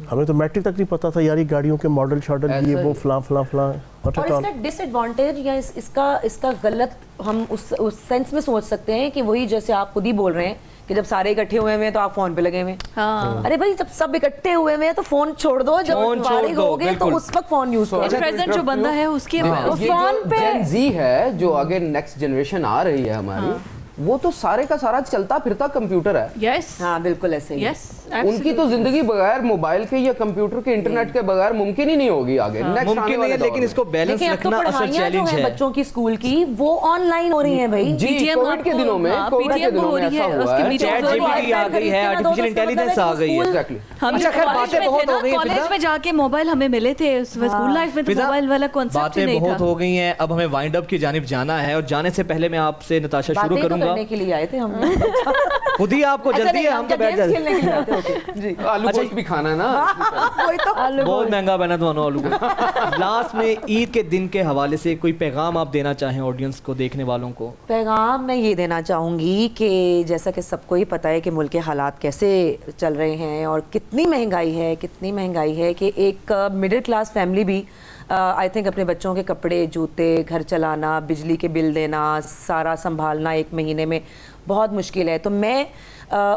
हमें तो मैट्रिक तक नहीं पता था यार ये गाड़ियों के मॉडल शॉडल ये वो फलां फलां फलां। और इसका डिसएडवांटेज या इसका गलत हम उस सेंस में सोच सकते हैं कि वही जैसे आप खुद ही बोल रहे हैं कि जब सारे इकट्ठे हुए हैं तो आप फोन पे लगे हुए हैं। हाँ। अरे भाई जब सब इकट्ठे हुए हैं तो फोन छोड़ दो, जब फोन छोड़ फारिग दो, होगे तो बिल्कुल। उस वक्त फोन यूज करो। प्रेजेंट जो बंदा है उसके ये फोन जो पे- Gen Z है जो आगे नेक्स्ट जनरेशन आ रही है हमारी, वो तो सारे का सारा चलता फिरता कंप्यूटर है। यस हाँ बिल्कुल ऐसे ही। यस उनकी तो जिंदगी बगैर मोबाइल के या कंप्यूटर के इंटरनेट के बगैर मुमकिन ही नहीं होगी आगे। नेक्स्ट आने मुमकिन नहीं वाले है, दौर लेकिन में। इसको बैलेंस लेकिन अब तो रखना असल पढ़ाइयाँ जो चैलेंज हैं है। बच्चों की स्कूल की वो ऑनलाइन हो रही हैं भाई। जी कोविड के दिनों में, कोविड के दिनों में ऐसा हुआ है। चैट जीपीटी आ गई है, आर्टिफिशियल इंटेलिजेंस आ गई है। एग्जैक्टली। हम अच्छा, खैर, बातें बहुत हो गई हैं, कॉलेज फिजा। में जाके मोबाइल हमें मिले थे, स्कूल लाइफ में तो फिजा, मोबाइल वाला कॉन्सेप्ट ही बातें नहीं बहुत था। हो गई हैं, अब हमें वाइंड अप की जानिब जाना है, और जाने से पहले मैं आपसे नताशा शुरू बातें तो करूंगा। करने के लिए आए थे हम। खुद ही आपको अच्छा, जल्दी नहीं, है, हम तो क्या बैठ games जाते खेलने के लिए आते हो? Okay, जी। आलू गोश्त भी खाना है ना। वही तो। बहुत महंगा बना दोनों आलू को। लास्ट में ईद के दिन के हवाले से कोई पैगाम आप देना चाहें ऑडियंस को, देखने वालों को? पैगाम मैं ये देना चाहूँगी कि जैसा कि सबको ही पता है कि मुल्क के हालात कैसे चल रहे हैं और कितनी महंगाई है कि एक मिडिल क्लास फैमिली भी आई थिंक अपने बच्चों के कपड़े, जूते, घर चलाना, बिजली के बिल देना, सारा संभालना एक महीने में बहुत मुश्किल है। तो मैं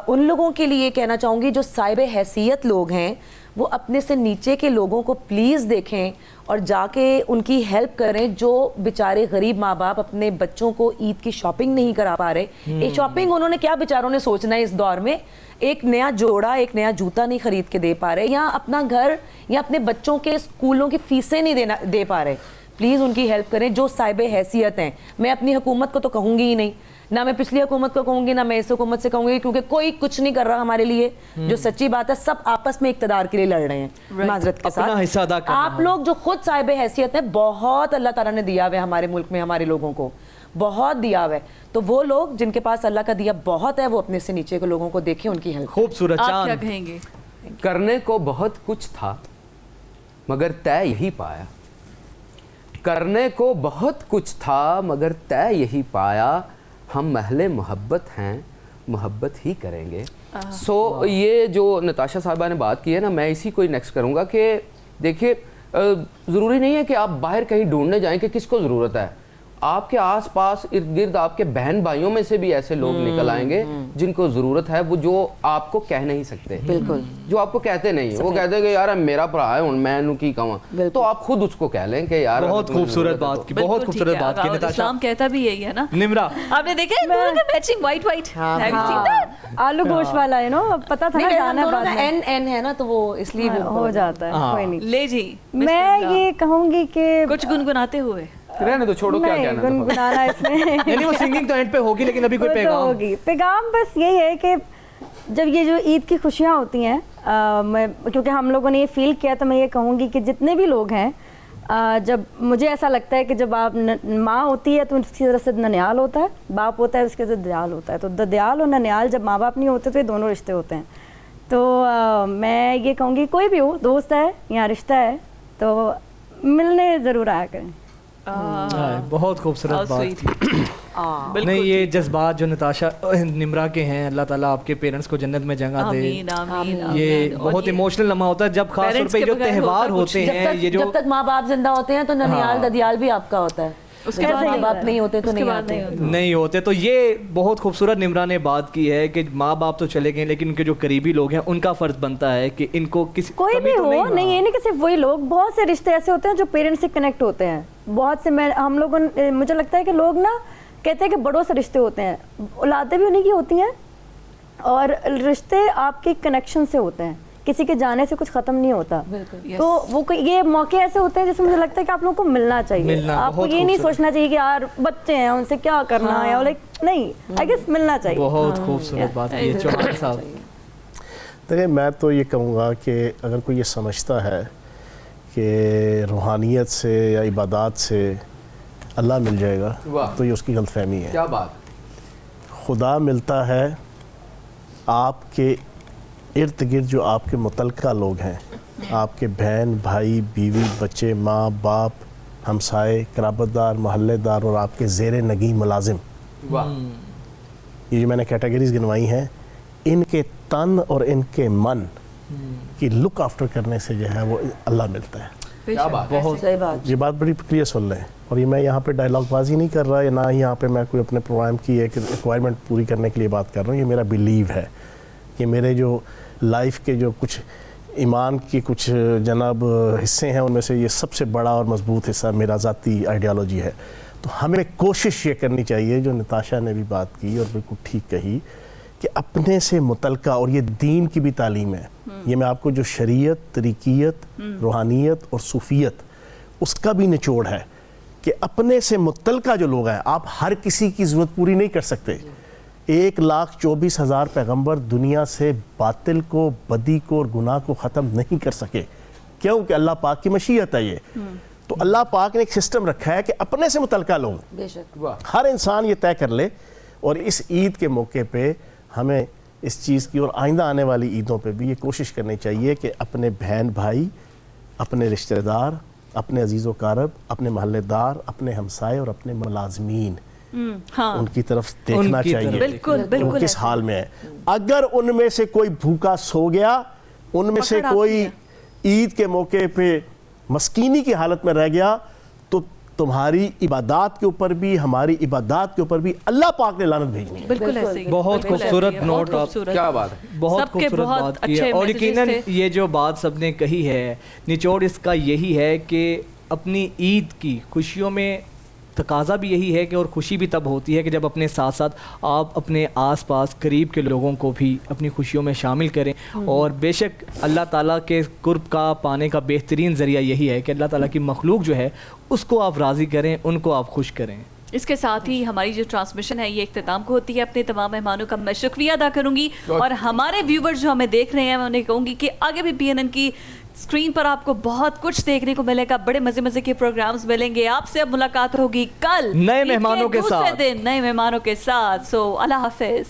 उन लोगों के लिए कहना चाहूँगी जो साहिब हैसियत लोग हैं, वो अपने से नीचे के लोगों को प्लीज़ देखें और जाके उनकी हेल्प करें, जो बेचारे गरीब माँ बाप अपने बच्चों को ईद की शॉपिंग नहीं करा पा रहे। ये शॉपिंग उन्होंने क्या बेचारों ने सोचना है इस दौर में, एक नया जोड़ा, एक नया जूता नहीं खरीद के दे पा रहे, या अपना घर या अपने बच्चों के स्कूलों की फीसें नहीं दे पा रहे। प्लीज़ उनकी हेल्प करें जो साहिब हैसियत हैं। मैं अपनी हुकूमत को तो कहूँगी ही नहीं, ना मैं पिछली हुकूमत को कहूँगी, ना मैं इस हुकूमत से कहूँगी, क्योंकि कोई कुछ नहीं कर रहा हमारे लिए। जो सच्ची बात है, सब आपस में इक़्तिदार के लिए लड़ रहे हैं माजरत के अपना साथ। हिस्सा अदा करना आप लोग जो खुद साहिब हैसियत हैं, बहुत अल्लाह ताला ने दिया हुआ है हमारे मुल्क में, हमारे लोगों को बहुत दिया हुआ है। तो वो लोग जिनके पास अल्लाह का दिया बहुत है, वो अपने से नीचे के लोगों को देखें, उनकी हेल्प। खूबसूरत आप क्या चांद। कहेंगे? करने को बहुत कुछ था मगर तय यही पाया। करने को बहुत कुछ था मगर तय यही पाया। हम महले मोहब्बत हैं, मोहब्बत ही करेंगे। सो ये जो नताशा साहिबा ने बात की है ना, मैं इसी को नेक्स्ट करूँगा कि देखिए, ज़रूरी नहीं है कि आप बाहर कहीं ढूंढने जाएं कि किसको ज़रूरत है। आपके आसपास इर्द गिर्द आपके बहन भाइयों में से भी ऐसे लोग निकल आएंगे जिनको ज़रूरत है, वो जो आपको कह नहीं सकते, बिल्कुल, जो आपको कहते नहीं, वो कहते हैं कि यार मेरा भरा है हूं मैं नु की कहूं, तो आप खुद उसको कह लें कि यार बहुत खूबसूरत बात की, बहुत बिल्कुल खूबसूरत ठीक है, बात की और नताशा। इस्लाम कहता भी यही है ना। निम्रा, आपने देखा मैचिंग व्हाइट व्हाइट? आलू गोश्त वाला है ना, पता था ना नहीं, जाना हम दोनों बाद का में। एन है ना, तो वो इसलिए भी हो जाता है, हाँ। कोई नहीं। ले जी, मैं ये कहूंगी कि कुछ गुनगुनाते हुए। रहने तो, छोड़ो, क्या नहीं, कहना था। गुनगुनाना इसमें यानी वो सिंगिंग तो एंड पे होगी, लेकिन अभी कोई वो तो पैगाम? होगी। पैगाम बस यही है कि जब ये जो ईद की खुशियाँ होती हैं, मैं क्योंकि हम लोगों ने ये फील किया, तो मैं ये कहूँगी कि जितने भी लोग हैं, जब मुझे ऐसा लगता है कि जब आप माँ होती है तो उसकी तरफ से ननियाल होता है, बाप होता है उसके तरफ ददयाल होता है। तो ददयाल और ननियाल जब माँ बाप नहीं होते तो ये दोनों रिश्ते होते हैं। तो मैं ये कहूँगी कोई भी हो, दोस्त है या रिश्ता है, तो मिलने ज़रूर आया करें। हाँ, बहुत खूबसूरत बात स्वीट। की। नहीं, ये जज्बात जो नताशा निम्रा के हैं, अल्लाह ताला आपके पेरेंट्स को जन्नत में जगह दे। आमीन आमीन ये आमीन। और बहुत इमोशनल लम्हा होता है जब खास तौर parents पे के जो बगैर त्यौहार होता कुछ होते हैं, ये जो जब तक माँ बाप जिंदा होते हैं तो ननियाल हाँ। ददियाल भी आपका होता है, उसके जब बाद माँ नहीं बाप होता नहीं होते तो उसके नहीं बाद नहीं आते। होता। नहीं होते। तो ये बहुत खूबसूरत निम्रा ने बात की है कि माँ बाप तो चले गए, लेकिन उनके जो करीबी लोग हैं उनका फर्ज बनता है कि इनको किसी कोई कमी भी तो हो, नहीं नहीं, ये नहीं कि सिर्फ वही लोग, बहुत से रिश्ते ऐसे होते हैं जो पेरेंट्स से कनेक्ट होते हैं। बहुत से हम लोगों मुझे लगता है कि लोग ना कहते हैं कि बड़ों से रिश्ते होते हैं, औलादें भी उन्हीं की होती हैं, और रिश्ते आपके कनेक्शन से होते हैं, किसी के जाने से कुछ खत्म नहीं होता। बिल्कुल। तो वो ये मौके ऐसे होते हैं जिसमें मुझे लगता है कि आप लोगों को मिलना चाहिए। मिलना आपको बहुत ये नहीं खूबसूरत। सोचना चाहिए कि यार बच्चे हैं उनसे क्या करना है, और नहीं, आई गेस मिलना चाहिए। बहुत खूबसूरत बात की है चौहान साहब। देखिए, मैं तो ये कहूँगा कि अगर कोई ये समझता है कि रूहानियत से या इबादत से अल्लाह मिल जाएगा, वाह। तो ये उसकी गलतफहमी है। क्या बात। खुदा मिलता है आपके इर्द गिर्द जो आपके मुतल्लिका लोग हैं, आपके बहन भाई बीवी बच्चे माँ बाप हमसाए कराबतदार मोहल्लेदार और आपके ज़ेर नगी मुलाजिम। वाह। ये जो मैंने कैटेगरीज गिनवाई हैं, इनके तन और इनके मन की लुक आफ्टर करने से जो है वो अल्लाह मिलता है। क्या बात है। बहुत सही बात। ये बात बड़ी क्लियर सुन लें, और ये मैं यहाँ पे डायलॉगबाजी नहीं कर रहा, या ना ही यहाँ पे मैं कोई अपने प्रोग्राम की एक रिक्वायरमेंट पूरी करने के लिए बात कर रहा हूँ। ये मेरा बिलीव है कि मेरे जो लाइफ के जो कुछ ईमान के कुछ जनाब हिस्से हैं, उनमें से ये सबसे बड़ा और मजबूत हिस्सा मेरा ज़ाती आइडियालॉजी है। तो हमें कोशिश ये करनी चाहिए, जो नताशा ने भी बात की और बिल्कुल ठीक कही, कि अपने से मुतलका, और ये दीन की भी तालीम है, ये मैं आपको जो शरीयत, तरीक़ियत, रूहानियत और सूफियत, उसका भी निचोड़ है कि अपने से मुतलका जो लोग हैं, आप हर किसी की ज़रूरत पूरी नहीं कर सकते। 1,24,000 पैगंबर दुनिया से बातिल को, बदी को और गुनाह को ख़त्म नहीं कर सके। क्यों? कि अल्लाह पाक की मशीयत है ये। तो अल्लाह पाक ने एक सिस्टम रखा है कि अपने से मुतलका लोग, बेशक हर इंसान ये तय कर ले। और इस ईद के मौके पे हमें इस चीज़ की और आइंदा आने वाली ईदों पे भी ये कोशिश करनी चाहिए कि अपने बहन भाई, अपने रिश्तेदार, अपने अजीज़ व कारब, अपने महल्लेदार, अपने हमसाए और अपने मुलाजमीन, हाँ उनकी तरफ देखना उनकी तरफ चाहिए बिल्कुल कि बिल्कुल वो किस ऐसे। हाल में है। अगर उनमें से कोई भूखा सो गया, उनमें से पकड़ आती कोई है। ईद के मौके पे मस्कीनी की हालत में रह गया, तो तुम्हारी इबादत के ऊपर भी, हमारी इबादत के ऊपर भी अल्लाह पाक ने लानत भेजनी है। बिल्कुल ऐसे ही, बहुत बिल्कुल ऐसे खूबसूरत ही है, नोट बहुत आप- खूबसूरत। क्या बात है। बहुत सबके खूबसूरत बहुत बात की है। अच्छे और messages यकीनन थे। ये जो बात सबने कही है, निचोड़ इसका यही है कि अपनी ईद की खुशियों में तकाजा भी यही है कि, और खुशी भी तब होती है कि जब अपने साथ साथ आप अपने आसपास करीब के लोगों को भी अपनी खुशियों में शामिल करें। और बेशक अल्लाह ताला के कुर्ब का पाने का बेहतरीन ज़रिया यही है कि अल्लाह ताला की मखलूक जो है उसको आप राज़ी करें, उनको आप खुश करें। इसके साथ ही हमारी जो ट्रांसमिशन है ये इख्तिताम को होती है। अपने तमाम मेहमानों का मैं शुक्रिया अदा करूंगी, और हमारे व्यूवर्स जो हमें देख रहे हैं, मैं उन्हें कहूंगी कि आगे भी PNN की स्क्रीन पर आपको बहुत कुछ देखने को मिलेगा। बड़े मजे मजे के प्रोग्राम्स मिलेंगे। आपसे अब मुलाकात होगी कल नए ईद मेहमानों के दूसरे साथ। दिन नए मेहमानों के साथ। सो अल्लाह हाफिज।